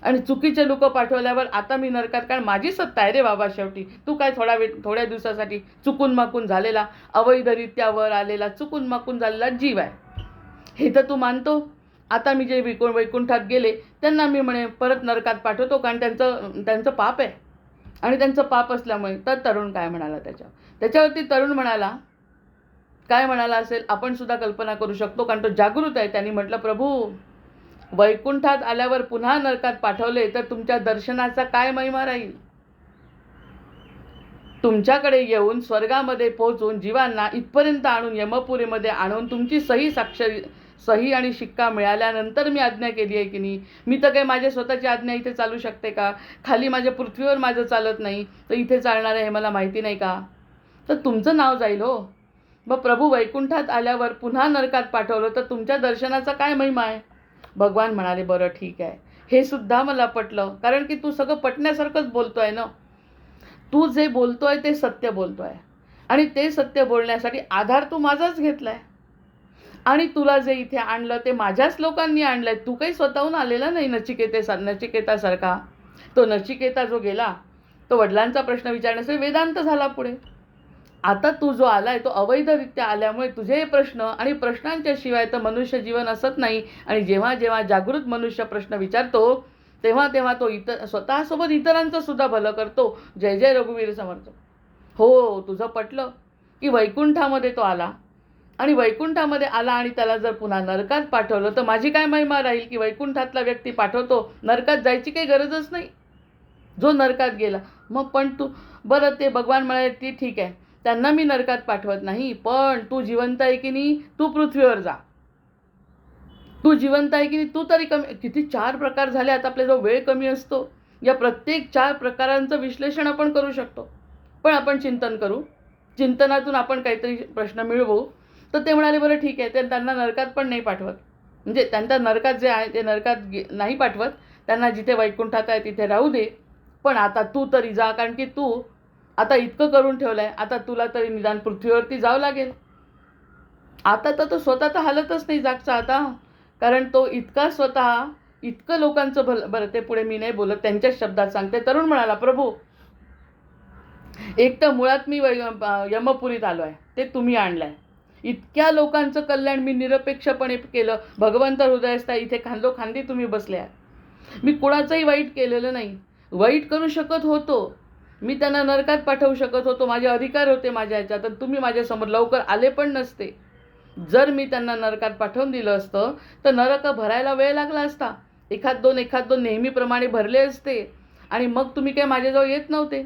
आणि चुकीचे लोक पाठवल्यावर आता मी नरकात, कारण माझी सत्ता आहे रे बाबा. शेवटी तू काय थोड्या दिवसासाठी चुकून माकून झालेला, अवैधरित्या वर आलेला, चुकून माकून झालेला जीव आहे, हे तर तू मानतो. आता मी जे वैकुंठात गेले त्यांना मी म्हणे परत नरकात पाठवतो, कारण त्यांचं पाप आहे. आणि त्यांचं पाप असल्यामुळे. तर तरुण काय म्हणाला त्याच्यावरती तरुण म्हणाला, काय म्हणाला असेल आपण सुद्धा कल्पना करू शकतो, कारण तो जागृत आहे. त्यांनी म्हटलं, प्रभू, वैकुंठात आल्यावर पुन्हा नरकात पाठवले तर तुमच्या दर्शनाचा काय महिमा राहील? तुमच्याकडे येऊन स्वर्गामध्ये पोहोचून जीवांना इथपर्यंत आणून यमपुरीमध्ये आणून तुमची सही आणि शिक्का मिळाल्यानंतर मी आज्ञा केली आहे की नाही? मी तर काही माझ्या स्वतःची आज्ञा इथे चालू शकते का? खाली माझ्या पृथ्वीवर माझं चालत नाही तर इथे चालणार आहे हे मला माहिती नाही का? तर तुमचं नाव जाईल हो. मग प्रभू वैकुंठात आल्यावर पुन्हा नरकात पाठवलं तर तुमच्या दर्शनाचा काय महिमा आहे? भगवान म्हणाले, बरं ठीक आहे, हे सुद्धा मला पटलं, कारण की तू सगळं पटण्यासारखंच बोलतोय ना. तू जे बोलतोय ते सत्य बोलतोय आणि ते सत्य बोलण्यासाठी आधार तू माझाच घेतलाय. आणि तुला जे इथे आणलं ते माझ्याच लोकांनी आणलंय. तू काही स्वतःहून आलेला नाही. नचिकेतासारखा तो नचिकेता जो गेला तो वडिलांचा प्रश्न विचारण्यासाठी वेदांत झाला पुढे. आता तू जो आलाय तो अवैधरित्या आल्यामुळे तुझे प्रश्न आणि प्रश्नांच्या शिवाय तर मनुष्य जीवन असत नाही. आणि जेव्हा जेव्हा जागृत मनुष्य प्रश्न विचारतो तेव्हा तेव्हा तो स्वतःसोबत इतरांचं सुद्धा भलं करतो. जय जय रघुवीर समर्थ. हो, तुझं पटलं की वैकुंठामध्ये तो आला आणि वैकुंठामध्ये आला आणि त्याला जर पुन्हा नरकात पाठवलं तर माझी काय महिमा राहील की वैकुंठातला व्यक्ती पाठवतो, नरकात जायची काही गरजच नाही जो नरकात गेला. मग पण तू, बरं, ते भगवान म्हणाले, ती ठीक आहे, त्यांना मी नरकात पाठवत नाही, पण तू जिवंत आहे की नाही, तू पृथ्वीवर जा. तू जिवंत आहे की नाही, तू तरी किती 4 प्रकार झाले. आता आपल्या जो वेळ कमी असतो, या प्रत्येक 4 प्रकारांचं विश्लेषण आपण करू शकतो. पण आपण चिंतन करू, चिंतनातून आपण काहीतरी प्रश्न मिळवू. तर ते म्हणाले, बरं ठीक आहे, ते त्यांना नरकात पण नाही पाठवत, म्हणजे त्यांच्या नरकात जे आहे ते नरकात नाही पाठवत, त्यांना जिथे वैकुंठात आहे तिथे राहू दे. पण आता तू तरी जा, कारण की तू आता इतकं करून ठेवलं आहे, आता तुला तरी निदान पृथ्वीवरती जावं लागेल. आता तर तो स्वतः तर हालतच नाही जागचा आता, कारण तो इतकं लोकांचं बरं, ते पुढे मी नाही बोलत, त्यांच्याच शब्दात सांगते. तरुण म्हणाला, प्रभू, एक तर मुळात मी यमपुरीत आलो आहे, ते तुम्ही आणलंय. इतक्या लोकांचं कल्याण मी निरपेक्षपणे केलं. भगवंत हृदयस्थ इथे खांदोखांदी तुम्ही बसले आहात. मी कुणाचंही वाईट केलेलं नाही. वाईट करू शकत होतो, मी त्यांना नरकात पाठवू शकत होतो, माझे अधिकार होते माझ्या ह्याच्यात, तर तुम्ही माझ्यासमोर लवकर आले पण नसते. जर मी त्यांना नरकात पाठवून दिलं असतं तर नरक भरायला वेळ लागला असता. एखाद दोन नेहमीप्रमाणे भरले असते आणि मग तुम्ही काय माझ्याजवळ येत नव्हते.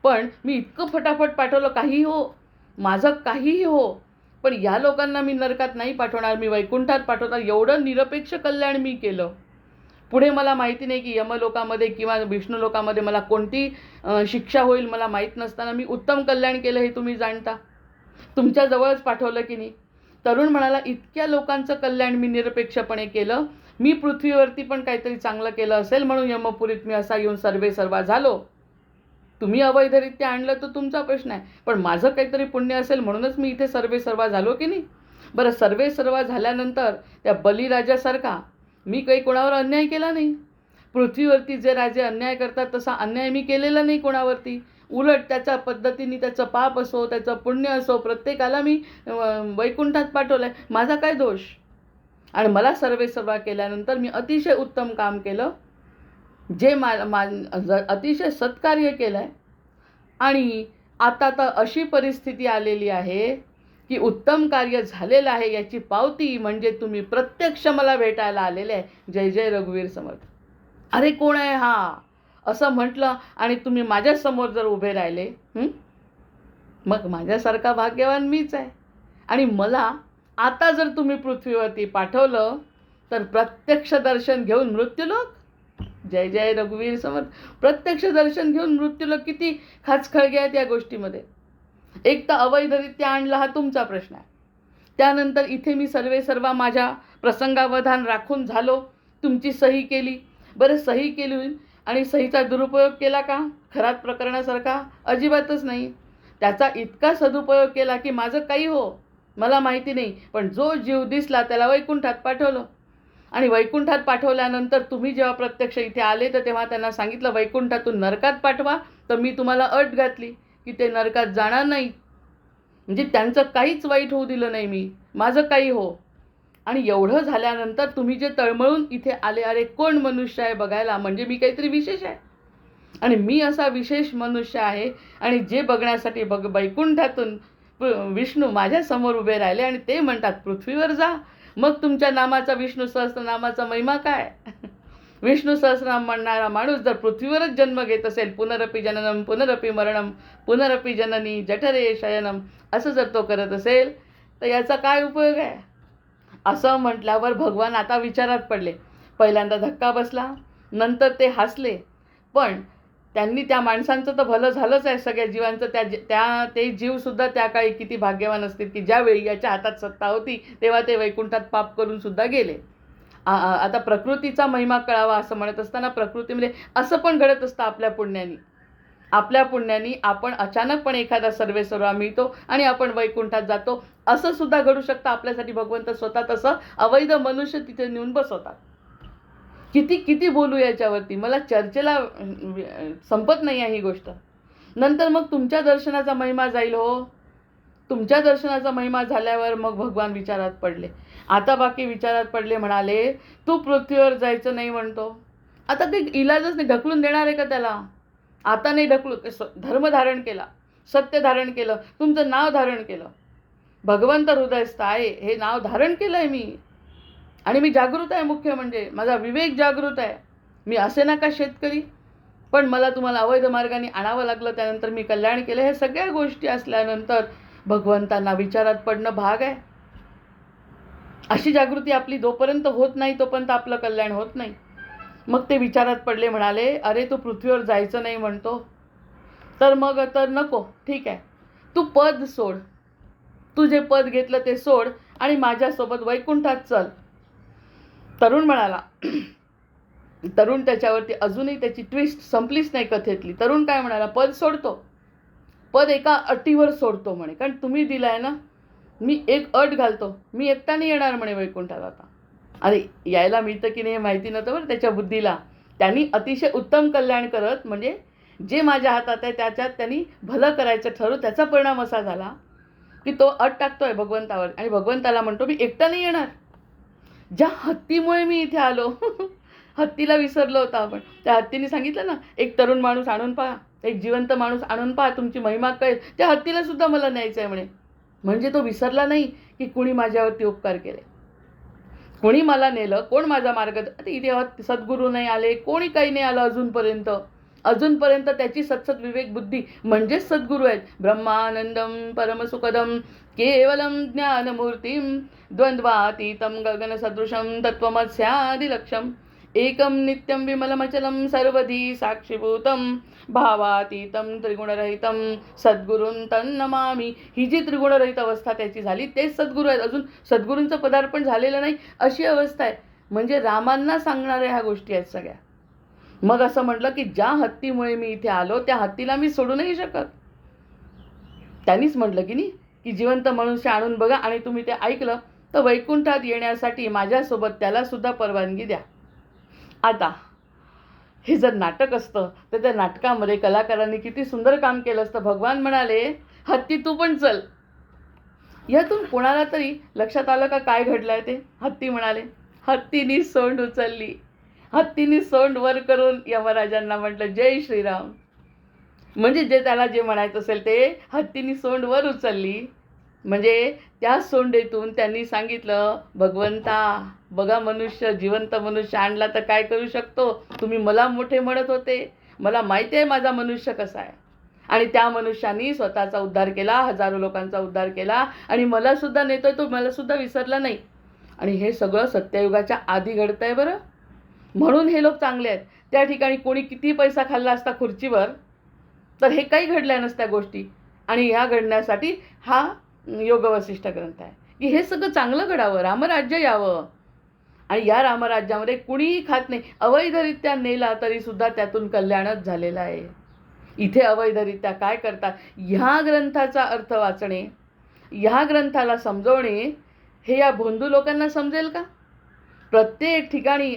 पण मी इतकं फटाफट पाठवलं, काहीही हो, माझं काहीही हो, पण या लोकांना मी नरकात नाही पाठवणार, मी वैकुंठात पाठवणार. एवढं निरपेक्ष कल्याण मी केलं. पुढे मला माहिती नाही की यमलोकामध्ये किंवा विष्णू लोकामध्ये मला कोणती शिक्षा होईल मला माहीत नसताना मी उत्तम कल्याण केलं हे तुम्ही जाणता. तुमच्याजवळच पाठवलं की नाही. तरुण म्हणाला, इतक्या लोकांचं कल्याण मी निरपेक्षपणे केलं. मी पृथ्वीवरती पण काहीतरी चांगलं केलं असेल म्हणून यमपुरीत मी असा येऊन सर्वेसर्वा झालो. तुम्ही अवैधरित्या आणलं तर तुमचा प्रश्न आहे, पण माझं काहीतरी पुण्य असेल म्हणूनच मी इथे सर्वेसर्वा झालो की नाही. बरं, सर्वेसर्वा झाल्यानंतर त्या बलिराजासारखा मी काही कोणावर अन्याय केला नाही. पृथ्वीवरती जे राजे अन्याय करतात तसा अन्याय मी केलेला नाही कोणावरती. उलट त्याच्या पद्धतीने त्याचं पाप असो त्याचं पुण्य असो प्रत्येकाला मी वैकुंठात पाठवलं आहे. माझा काय दोष? आणि मला सर्वेसर्वा केल्यानंतर मी अतिशय उत्तम काम केलं, जे अतिशय सत्कार्य केलं आहे. आणि आता तर अशी परिस्थिती आलेली आहे की उत्तम कार्य झालेलं आहे याची पावती म्हणजे तुम्ही प्रत्यक्ष मला भेटायला आलेले आहे. जय जय रघुवीर समर्थ. अरे, कोण आहे हा असं म्हटलं आणि तुम्ही माझ्यासमोर जर उभे राहिले, मग माझ्यासारखा भाग्यवान मीच आहे. आणि मला आता जर तुम्ही पृथ्वीवरती पाठवलं तर प्रत्यक्ष दर्शन घेऊन मृत्यूलोक. जय जय रघुवीर समर्थ. प्रत्यक्ष दर्शन घेऊन मृत्यूलोक. किती खाचखळगे आहेत या गोष्टीमध्ये. एक तर अवैधरित्या आणला हा तुमचा प्रश्न आहे, त्यानंतर इथे मी सर्वेसर्वा माझ्या प्रसंगावधान राखून झालो तुमची सही केली. बरं, सही केली आणि सहीचा दुरुपयोग केला का? खरात प्रकरणासारखा? अजिबातच नाही. त्याचा इतका सदुपयोग केला की माझं काही हो, मला माहिती नाही, पण जो जीव दिसला त्याला वैकुंठात पाठवलं. आणि वैकुंठात पाठवल्यानंतर तुम्ही जेव्हा प्रत्यक्ष इथे आले तर तेव्हा त्यांना सांगितलं वैकुंठातून नरकात पाठवा. तर मी तुम्हाला अट घातली की ते नरकात जाणार नाही. म्हणजे त्यांचं काहीच वाईट होऊ दिलं नाही मी, माझं काही हो. आणि एवढं झाल्यानंतर तुम्ही जे तळमळून इथे आले, अरे कोण मनुष्य आहे बघायला, म्हणजे मी काहीतरी विशेष आहे आणि मी असा विशेष मनुष्य आहे. आणि जे बघण्यासाठी वैकुंठातून विष्णू माझ्यासमोर उभे राहिले आणि ते म्हणतात पृथ्वीवर जा. मग तुमच्या नामाचा, विष्णू सहस्त्रनामाचा महिमा काय? विष्णू सहस्रनाम म्हणणारा माणूस जर पृथ्वीवरच जन्म घेत असेल, पुनरपि जननम पुनरपि मरणम पुनरपि जननी जठरे शयनम, असं जर तो करत असेल तर याचा काय उपयोग आहे? असं म्हटल्यावर भगवान आता विचारात पडले. पहिल्यांदा धक्का बसला, नंतर ते हसले. पण त्यांनी त्या माणसांचं तर भलं झालंच आहे, सगळ्या जीवांचं. ते जीवसुद्धा त्या काळी किती भाग्यवान असतील की ज्यावेळी याच्या हातात सत्ता होती तेव्हा ते वैकुंठात पाप करून सुद्धा गेले. आता प्रकृतीचा महिमा कळावा असं म्हणत असताना प्रकृतीमध्ये असं पण घडत असतं आपल्या पुण्यानी आपण अचानकपणे एखादा सर्वेसर्वा मिळतो आणि आपण वैकुंठात जातो. असं सुद्धा घडू शकतं आपल्यासाठी. भगवंत स्वतः तसं अवैध मनुष्य तिथे नेऊन बसवतात. किती किती बोलू याच्यावरती, मला चर्चेला संपत नाही आहे ही गोष्ट. नंतर मग तुमच्या दर्शनाचा महिमा जाईल हो. तुमच्या दर्शनाचा महिमा झाल्यावर मग भगवान विचारात पडले. आता बाकी विचारात पडले, म्हणाले तू पृथ्वीवर जायचं नाही म्हणतो, आता ते इलाजच नाही, ढकलून देणार आहे का त्याला? आता नाही ढकलू. धर्म धारण केला, सत्य धारण केलं, तुमचं नाव धारण केलं, भगवंत हृदयस्थ आहे हे नाव धारण केलं आहे मी. आणि मी जागृत आहे, मुख्य म्हणजे माझा विवेक जागृत आहे. मी असे नका शेतकरी, पण मला तुम्हाला अवैध मार्गाने आणावं लागलं, त्यानंतर मी कल्याण केलं. हे सगळ्या गोष्टी असल्यानंतर भगवंतांना विचारात पडणं भाग आहे. अशी जागृती आपली जोपर्यंत होत नाही तोपर्यंत आपलं कल्याण होत नाही. मग ते विचारात पडले, म्हणाले अरे तू पृथ्वीवर जायचं नाही म्हणतो, तर मग तर नको, ठीक आहे, तू पद सोड, तू जे पद घेतलं ते सोड आणि माझ्यासोबत वैकुंठात चल. तरुण म्हणाला. तरुण त्याच्यावरती अजूनही त्याची ट्विस्ट संपलीच नाही कथेतली. तरुण काय म्हणाला, पद सोडतो, पद एका अटीवर सोडतो म्हणे, कारण तुम्ही दिलाय ना, मी एक अट घालतो, मी एकटा नाही येणार म्हणे वैकुंठात. आता अरे यायला मिळतं की नाही माहिती नव्हतं बरं त्याच्या बुद्धीला. त्यांनी अतिशय उत्तम कल्याण करत, म्हणजे जे माझ्या हातात आहे त्याच्यात त्यांनी भलं करायचं ठरवलं. त्याचा परिणाम असा झाला की तो अट टाकतोय भगवंतावर आणि भगवंताला म्हणतो मी एकटा नाही येणार. ज्या हत्तीमुळे मी इथे आलो हत्तीला विसरलो होता आपण. त्या हत्तीने सांगितलं ना, एक तरुण माणूस आणून पहा, एक जिवंत माणूस आणून पहा, तुमची महिमा कळेल. त्या हत्तीला सुद्धा मला न्यायचं आहे म्हणे. म्हणजे तो विसरला नाही की कुणी माझ्यावरती उपकार केले, कोणी मला नेलं, कोण माझा मार्ग. इथे सद्गुरू नाही आले, कोणी काही नाही आलं अजूनपर्यंत त्याची सत्सत विवेक बुद्धी म्हणजेच सद्गुरू आहेत. ब्रह्मानंदम परमसुखदम केवलम ज्ञानमूर्तीम द्वंद्वातीतम गगनसदृशम तत्त्वमस्यादिलक्ष्यम एकम नित्यम विमलमचलम सर्वधी साक्षीभूतम भावातीतम त्रिगुणरहितम सद्गुरूं तन्नमामि. ही जी त्रिगुणरहित अवस्था त्याची झाली तेच सद्गुरू आहेत. अजून सद्गुरूंचं पदार्पण झालेलं नाही अशी अवस्था आहे. म्हणजे रामांना सांगणाऱ्या ह्या गोष्टी आहेत सगळ्या. मग असं म्हटलं की ज्या हत्तीमुळे मी इथे आलो त्या हत्तीला मी सोडू नाही शकत. त्यांनीच म्हटलं की नाही की जिवंत मनुष्य आणून बघा, आणि तुम्ही ते ऐकलं तर वैकुंठात येण्यासाठी माझ्यासोबत त्याला सुद्धा परवानगी द्या. आता हे जर नाटक असतं तर त्या नाटकामध्ये कलाकारांनी किती सुंदर काम केलं असतं. भगवान म्हणाले हत्ती तू पण चल. यातून कोणाला तरी लक्षात आलं का काय घडलंय ते? हत्ती म्हणाले, हत्तीनी सोंड उचलली. हत्तीनी सोंड वर करून यमराजांना म्हटलं जय श्रीराम. म्हणजे त्याला जे म्हणायचं असेल ते हत्तीनी सोंड वर उचलली. म्हणजे त्या सोंडेतून त्यांनी सांगितलं भगवंता बघा, मनुष्य, जिवंत मनुष्य आणला तर काय करू शकतो. तुम्ही मला मोठे म्हणत होते, मला माहिती आहे माझा मनुष्य कसा आहे. आणि त्या मनुष्यानी स्वतःचा उद्धार केला, हजारो लोकांचा उद्धार केला आणि मला सुद्धा नेतोय, तो मला सुद्धा विसरला नाही. आणि हे सगळं सत्ययुगाच्या आधी घडतंय बरं. म्हणून हे लोक चांगले आहेत. त्या ठिकाणी कोणी किती पैसा खाल्ला असता खुर्चीवर तर हे काही घडल्या नसत्या गोष्टी. आणि ह्या घडण्यासाठी हा योग वसिष्ठ ग्रंथ आहे की हे सगळं चांगलं घडावं, रामराज्य यावं. आणि या रामराज्यामध्ये कुणीही खात नाही. अवैधरित्या नेला तरी सुद्धा त्यातून कल्याणच झालेलं आहे. इथे अवैधरित्या काय करतात, ह्या ग्रंथाचा अर्थ वाचणे, ह्या ग्रंथाला समजवणे हे या भोंदू लोकांना समजेल का? प्रत्येक ठिकाणी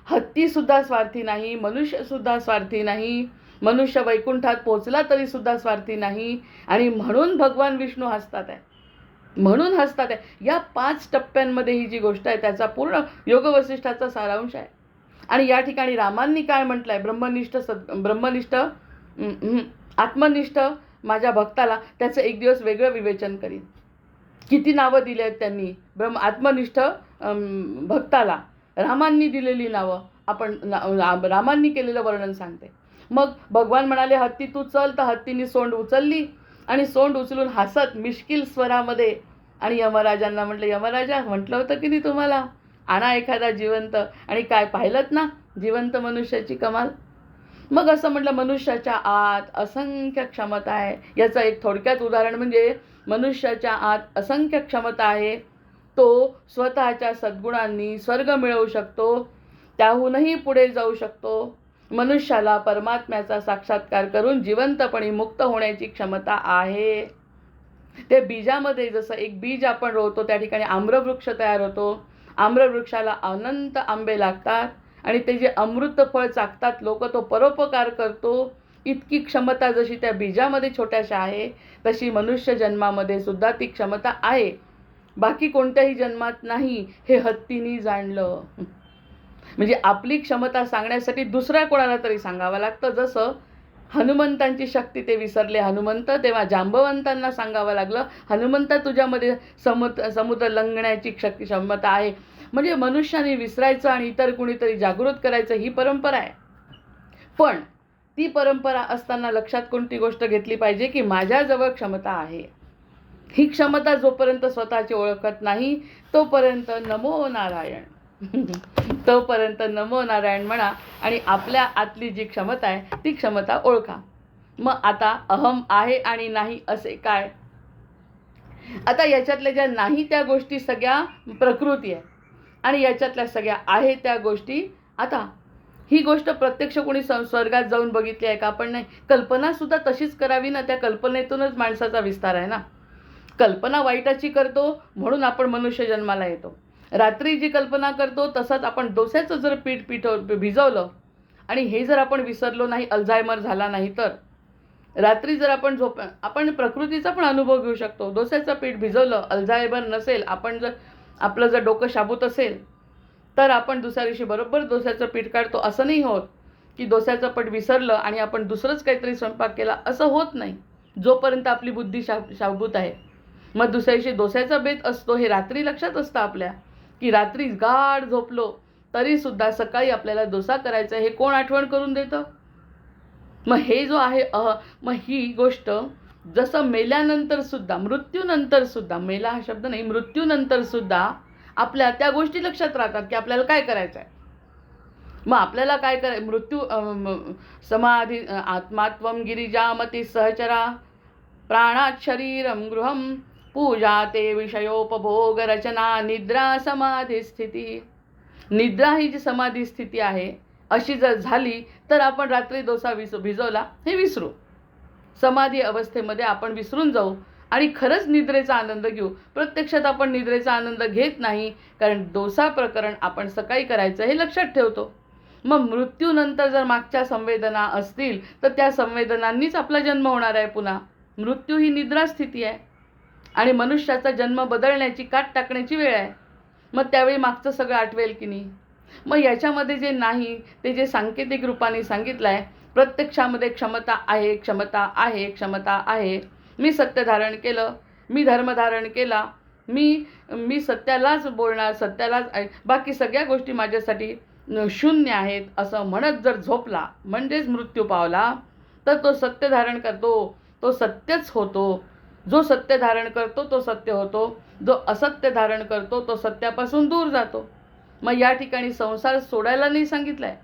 हत्तीसुद्धा स्वार्थी नाही, मनुष्यसुद्धा स्वार्थी नाही, मनुष्य वैकुंठात पोचला तरी सुद्धा स्वार्थी नाही. आणि म्हणून भगवान विष्णू हसतात आहे, म्हणून हसतात आहे. या 5 टप्प्यांमध्ये ही जी गोष्ट आहे त्याचा पूर्ण योगवसिष्ठाचा सारांश आहे. आणि या ठिकाणी रामांनी काय म्हटलं आहे, ब्रह्मनिष्ठ आत्मनिष्ठ माझ्या भक्ताला त्याचं एक दिवस वेगळं विवेचन करीन. किती नावं दिली आहेत त्यांनी आत्मनिष्ठ भक्ताला, रामांनी दिलेली नावं आपण रामांनी केलेलं वर्णन सांगते. मग भगवान म्हणाले हत्ती तू चल, तर हत्तीने सोंड उचलली आणि सोंड उचलून हसत मिश्किल स्वरामध्ये आणि यमराजांना म्हटलं, यमराजा म्हटलं होतं की नाही तुम्हाला, आणा एखादा जिवंत. आणि काय पाहिलंत ना जिवंत मनुष्याची कमाल. मग असं म्हटलं मनुष्याच्या आत असंख्य क्षमता आहे. याचं एक थोडक्यात उदाहरण म्हणजे मनुष्याच्या आत असंख्य क्षमता आहे. तो स्वतःच्या सद्गुणांनी स्वर्ग मिळवू शकतो, त्याहूनही पुढे जाऊ शकतो. मनुष्याला परमात्म्याचा साक्षात्कार करून जिवंतपणे मुक्त होण्याची क्षमता आहे. ते बीजामध्ये जसं एक बीज आपण रोवतो त्या ठिकाणी आम्रवृक्ष तयार होतो. आम्रवृक्षाला अनंत आंबे लागतात आणि ते जे अमृत फळ चाकतात लोक, तो परोपकार करतो. इतकी क्षमता जशी त्या बीजामध्ये छोट्याशा आहे तशी मनुष्य जन्मामध्ये सुद्धा ती क्षमता आहे. बाकी कोणत्याही जन्मात नाही, हे हत्तीनी जाणलं. म्हणजे आपली क्षमता सांगण्यासाठी दुसऱ्या कोणाला तरी सांगावं लागतं. जसं हनुमंतांची शक्ती ते विसरले हनुमंत, तेव्हा जांबवंतांना सांगावं लागलं हनुमंत तुझ्यामध्ये समुद्र लंघण्याची क्षमता आहे. म्हणजे मनुष्याने विसरायचं आणि इतर कुणीतरी जागृत करायचं ही परंपरा आहे. पण ती परंपरा असताना लक्षात कोणती गोष्ट घेतली पाहिजे की माझ्याजवळ क्षमता आहे. ही क्षमता जोपर्यंत स्वतःची ओळखत नाही तोपर्यंत नमो नारायण तोपर्यंत नमो नारायण म्हणा आणि आपल्या आतली जी क्षमता आहे ती क्षमता ओळखा. मग आता अहम आहे आणि नाही असे काय. आता याच्यातल्या ज्या नाही त्या गोष्टी सगळ्या प्रकृती आहे आणि याच्यातल्या सगळ्या आहे त्या गोष्टी. आता ही गोष्ट प्रत्यक्ष कोणी स्वर्गात जाऊन बघितली आहे का आपण? नाही. कल्पनासुद्धा तशीच करावी ना, त्या कल्पनेतूनच माणसाचा विस्तार आहे ना. कल्पना वाईटाची करतो म्हणून आपण मनुष्य जन्माला येतो. रात्री जी कल्पना करतो तसंच आपण डोस्याचं जर पीठ भिजवलं आणि हे जर आपण विसरलो नाही, अल्झायमर झाला नाही तर रात्री जर आपण प्रकृतीचा पण अनुभव घेऊ शकतो. डोस्याचं पीठ भिजवलं, अल्झायमर नसेल, आपण जर आपलं जर डोकं शाबूत असेल तर आपण दुसऱ्या दिवशी बरोबर डोस्याचं पीठ काढतो. असं नाही होत की डोस्याचं पीठ विसरलं आणि आपण दुसरंच काहीतरी स्वयंपाक केला, असं होत नाही जोपर्यंत आपली बुद्धी शाबूत आहे. मग दुसऱ्या दिवशी डोस्याचा बेत असतो हे रात्री लक्षात असतं आपल्या, की रात्री गाढ झोपलो तरीसुद्धा सकाळी आपल्याला डोसा करायचा हे कोण आठवण करून देतं? मग हे जो आहे मग ही गोष्ट जसं मेल्यानंतरसुद्धा, मृत्यूनंतरसुद्धा, मेला हा शब्द नाही, मृत्यूनंतरसुद्धा आपल्या त्या गोष्टी लक्षात राहतात की आपल्याला काय करायचं आहे. मग आपल्याला काय मृत्यू समाधी आत्मात्वम गिरिजामती सहचरा प्राणात शरीरम गृहम पूजा ते विषयोपभोग रचना निद्रा समाधी स्थिती. निद्रा ही जी समाधी स्थिती आहे अशी जर झाली तर आपण रात्री डोसा भिजवला हे विसरू. समाधी अवस्थेमध्ये आपण विसरून जाऊ आणि खरंच निद्रेचा आनंद घेऊ. प्रत्यक्षात आपण निद्रेचा आनंद घेत नाही, कारण डोसा प्रकरण आपण सकाळी करायचं हे लक्षात ठेवतो. मग मृत्यूनंतर जर मागच्या संवेदना असतील तर त्या संवेदनांनीच आपला जन्म होणार आहे पुन्हा. मृत्यू ही निद्रा स्थिती आहे आणि मनुष्याचा जन्म बदलण्याची, काट टाकण्याची वेळ आहे. मग त्यावेळी मागचं सगळं आठवेल की नाही. मग याच्यामध्ये जे नाही ते जे सांकेतिक रूपाने सांगितलं आहे, प्रत्यक्षामध्ये क्षमता आहे, क्षमता आहे, क्षमता आहे. मी सत्य धारण केलं, मी धर्म धारण केला, मी सत्यालाच बोलणार, सत्यालाच बाकी सगळ्या गोष्टी माझ्यासाठी शून्य आहेत असं म्हणत जर झोपला म्हणजेच मृत्यू पावला, तर तो सत्य धारण करतो तो सत्यच होतो. जो सत्य धारण करतो तो सत्य होतो, जो असत्य धारण करतो तो सत्यापासून दूर जातो. मग या ठिकाणी संसार सोडायला नाही सांगितलं आहे.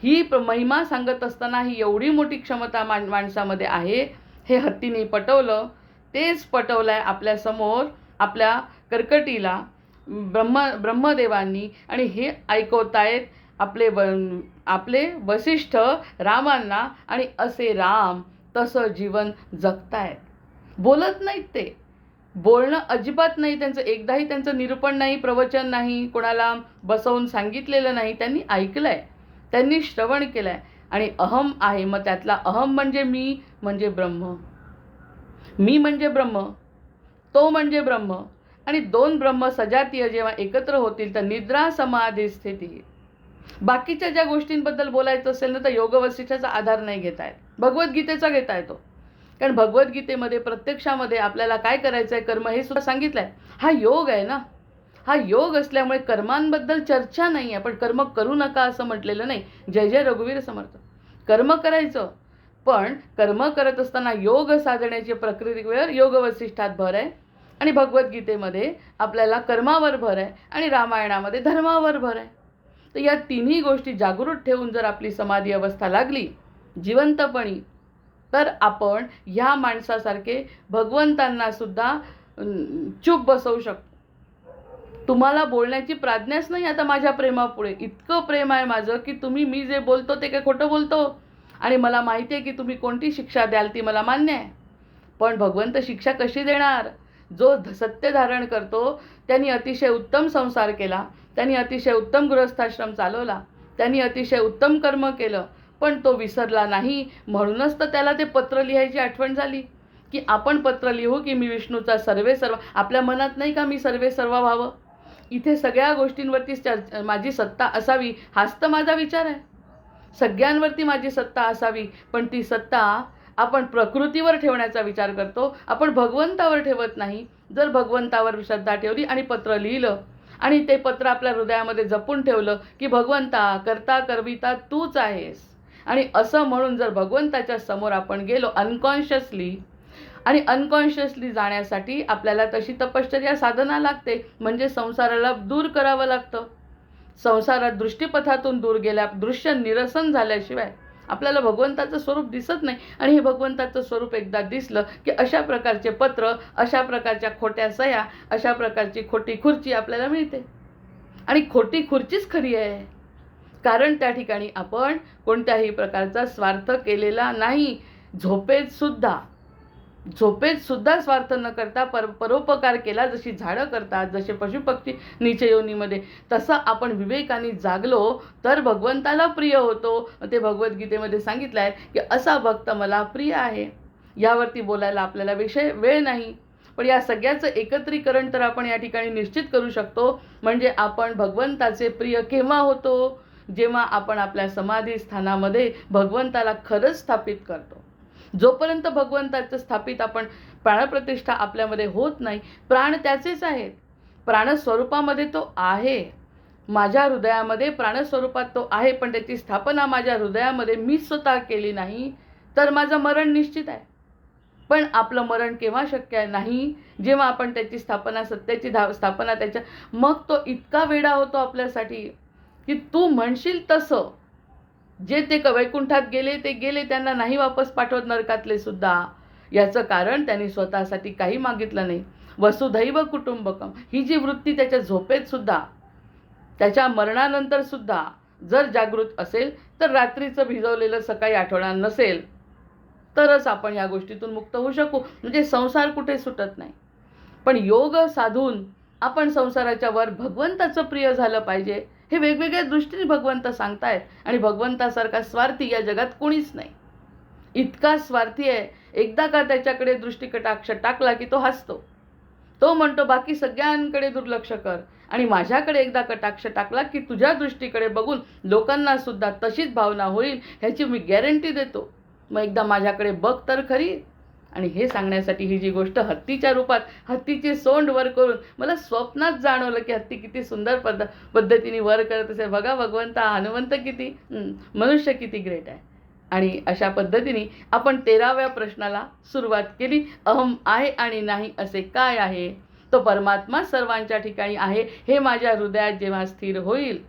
ही महिमा सांगत असताना ही एवढी मोठी क्षमता माणसामध्ये आहे हे हत्तीने पटवलं. तेच पटवलं आहे आपल्यासमोर आपल्या कर्कटीला. ब्रह्मदेवांनी आणि हे ऐकवतायत आपले वसिष्ठ रामांना, आणि असे राम तसं जीवन जगतायत. बोलत नाहीत ते, बोलणं अजिबात नाही त्यांचं, एकदाही त्यांचं निरूपण नाही, प्रवचन नाही, कोणाला बसवून सांगितलेलं नाही, त्यांनी ऐकलंय, त्यांनी श्रवण केलंय. आणि अहम आहे, मग त्यातला अहम म्हणजे मी म्हणजे ब्रह्म, मी म्हणजे ब्रह्म, तो म्हणजे ब्रह्म. आणि दोन ब्रह्म सजातीय जेव्हा एकत्र होतील तर निद्रा समाधी स्थिती. बाकीच्या ज्या गोष्टींबद्दल बोलायचं असेल ना तर योग वसिष्ठाचा आधार नाही घेता येत, भगवद्गीतेचा घेता येतो. कारण भगवद्गीतेमध्ये प्रत्यक्षामध्ये आपल्याला काय करायचं आहे, कर्म, हे सुद्धा सांगितलं आहे. हा योग आहे ना, हा योग असल्यामुळे कर्मांबद्दल चर्चा नाही आहे. पण कर्म करू नका असं म्हटलेलं नाही. जय जय रघुवीर समर्थ. कर्म करायचं, पण कर्म करत असताना योग साधण्याची प्रक्रियेवर योग वसिष्ठात भर आहे, आणि भगवद्गीतेमध्ये आपल्याला कर्मावर भर आहे, आणि रामायणामध्ये धर्मावर भर आहे. तर या तिन्ही गोष्टी जागृत ठेवून जर आपली समाधी अवस्था लागली जिवंतपणी, तर आपण ह्या माणसासारखे भगवंतांना सुद्धा चूप बसवू शकतो. तुम्हाला बोलण्याची प्राज्ञाच नाही आता माझ्या प्रेमापुढे. इतकं प्रेम आहे माझं की तुम्ही, मी जे बोलतो ते काय खोटं बोलतो, आणि मला माहिती आहे की तुम्ही कोणती शिक्षा द्याल ती मला मान्य आहे. पण भगवंत शिक्षा कशी देणार? जो सत्य धारण करतो त्यांनी अतिशय उत्तम संसार केला, त्यांनी अतिशय उत्तम गृहस्थाश्रम चालवला, त्यांनी अतिशय उत्तम कर्म केलं, पण तो विसरला नाही. म्हणूनच तर त्याला ते पत्र लिहायची आठवण झाली की आपण पत्र लिहू की मी विष्णूचा सर्वे सर्व. आपल्या मनात नाही का मी सर्वे सर्व व्हावं, इथे सगळ्या गोष्टींवरती माझी सत्ता असावी, हाच तर माझा विचार आहे. सगळ्यांवरती माझी सत्ता असावी, पण ती सत्ता आपण प्रकृतीवर ठेवण्याचा विचार करतो, आपण भगवंतावर ठेवत नाही. जर भगवंतावर श्रद्धा ठेवली आणि पत्र लिहिलं आणि ते पत्र आपल्या हृदयामध्ये जपून ठेवलं की भगवंता, करता करविता तूच आहेस, आणि असं म्हणून जर भगवंताच्या समोर आपण गेलो अनकॉन्शियसली, आणि अनकॉन्शियसली जाण्यासाठी आपल्याला तशी तपश्चर्या साधना लागते, म्हणजे संसाराला दूर करावं लागतं. संसारात दृष्टीपथातून दूर गेल्या, दृश्य निरसन झाल्याशिवाय आपल्याला भगवंताचं स्वरूप दिसत नाही. आणि हे भगवंताचं स्वरूप एकदा दिसलं की अशा प्रकारचे पत्र, अशा प्रकारच्या खोट्या सह्या, अशा प्रकारची खोटी खुर्ची आपल्याला मिळते. आणि खोटी खुर्चीच खरी आहे, कारण त्या ठिकाणी आपण कोणत्याही प्रकारचा स्वार्थ केलेला नाही. झोपेत सुद्धा स्वार्थ न करता परोपकार केला, जशी झाडं करतात, जसे पशुपक्षी नीच योनीमध्ये, तसं आपण विवेकाने जागलो तर भगवंताला प्रिय होतो. ते भगवद्गीतेमध्ये सांगितलं आहे की असा भक्त मला प्रिय आहे. यावरती बोलायला आपल्याला वेळ नाही, पण या सगळ्याचं एकत्रीकरण तर आपण या ठिकाणी निश्चित करू शकतो. म्हणजे आपण भगवंताचे प्रिय केव्हा होतो? जेव्हा आपण आपल्या समाधी स्थानामध्ये भगवंताला खरंच स्थापित करतो. जोपर्यंत भगवंताचं स्थापित आपण प्राणप्रतिष्ठा आपल्यामध्ये होत नाही, प्राण त्याचेच आहेत, प्राणस्वरूपामध्ये तो आहे, माझ्या हृदयामध्ये प्राणस्वरूपात तो आहे, पण त्याची स्थापना माझ्या हृदयामध्ये मी स्वतः केली नाही तर माझं मरण निश्चित आहे. पण आपलं मरण केव्हा शक्य नाही? जेव्हा आपण त्याची स्थापना, सत्याची स्थापना त्याच्या, मग तो इतका वेडा होतो आपल्यासाठी की तू म्हणशील तसं. जे ते वैकुंठात गेले ते गेले, त्यांना नाही वापस पाठवत, नरकातले सुद्धा. याचं कारण त्यांनी स्वतःसाठी काही मागितलं नाही. वसुधैव कुटुंबकम ही जी वृत्ती त्याच्या झोपेत सुद्धा, त्याच्या मरणानंतर सुद्धा जर जागृत असेल, तर रात्रीचं भिजवलेलं सकाळी आठवणार नसेल, तरच आपण या गोष्टीतून मुक्त होऊ शकू. म्हणजे संसार कुठे सुटत नाही. पण योग साधून आपण संसाराच्या वर भगवंताचं प्रिय झालं पाहिजे, हे वेगवेगळ्या दृष्टीने भगवंत सांगतायत. आणि भगवंतासारखा स्वार्थी या जगात कोणीच नाही. इतका स्वार्थी आहे, एकदा का त्याच्याकडे दृष्टिकटाक्ष टाकला की तो हसतो, तो म्हणतो बाकी सगळ्यांकडे दुर्लक्ष कर, आणि माझ्याकडे एकदा कटाक्ष टाकला की तुझ्या दृष्टीकडे बघून लोकांना सुद्धा तशीच भावना होईल, ह्याची मी गॅरंटी देतो. मग एकदा माझ्याकडे बघ तर खरी. आणि हे सांगण्यासाठी ही जी गोष्ट हत्तीच्या रूपात, हत्तीची सोंड वर करून मला स्वप्नात जाणवलं की हत्ती किती सुंदर पद्धतीने वर करत असेल. बघा भगवंत, हनुमंत किती, मनुष्य किती ग्रेट आहे. आणि अशा पद्धतीने आपण 13व्या प्रश्नाला सुरुवात केली. अहम आहे आणि नाही असे काय आहे? तो परमात्मा सर्वांच्या ठिकाणी आहे. हे माझ्या हृदयात जेव्हा स्थिर होईल,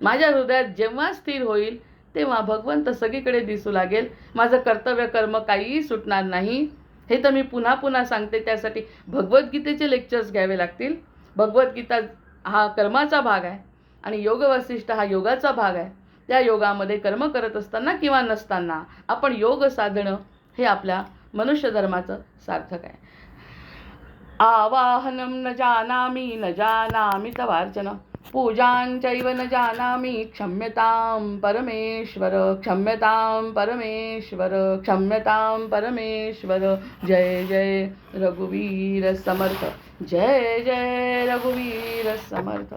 माझ्या हृदयात जेव्हा स्थिर होईल, तेव्हा भगवंत सगळीकडे दिसू लागेल. माझं कर्तव्य कर्म काहीही सुटणार नाही. हे तर मी पुन्हा पुन्हा सांगते, त्यासाठी भगवद्गीतेचे लेक्चर्स घ्यावे लागतील. भगवद्गीता हा कर्माचा भाग आहे आणि योग वसिष्ठ हा योगाचा भाग आहे. त्या योगामध्ये कर्म करत असताना किंवा नसताना आपण योग साधणं हे आपल्या मनुष्य धर्माचं सार्थक आहे. आवाहनं न जानामि न जानामि तवार्चन पूजाञ्चैव न जानामि क्षम्यतां परमेश्वर क्षम्यतां परमेश्वर क्षम्यतां परमेश्वर. जय जय रघुवीर समर्थ. जय जय रघुवीर समर्थ.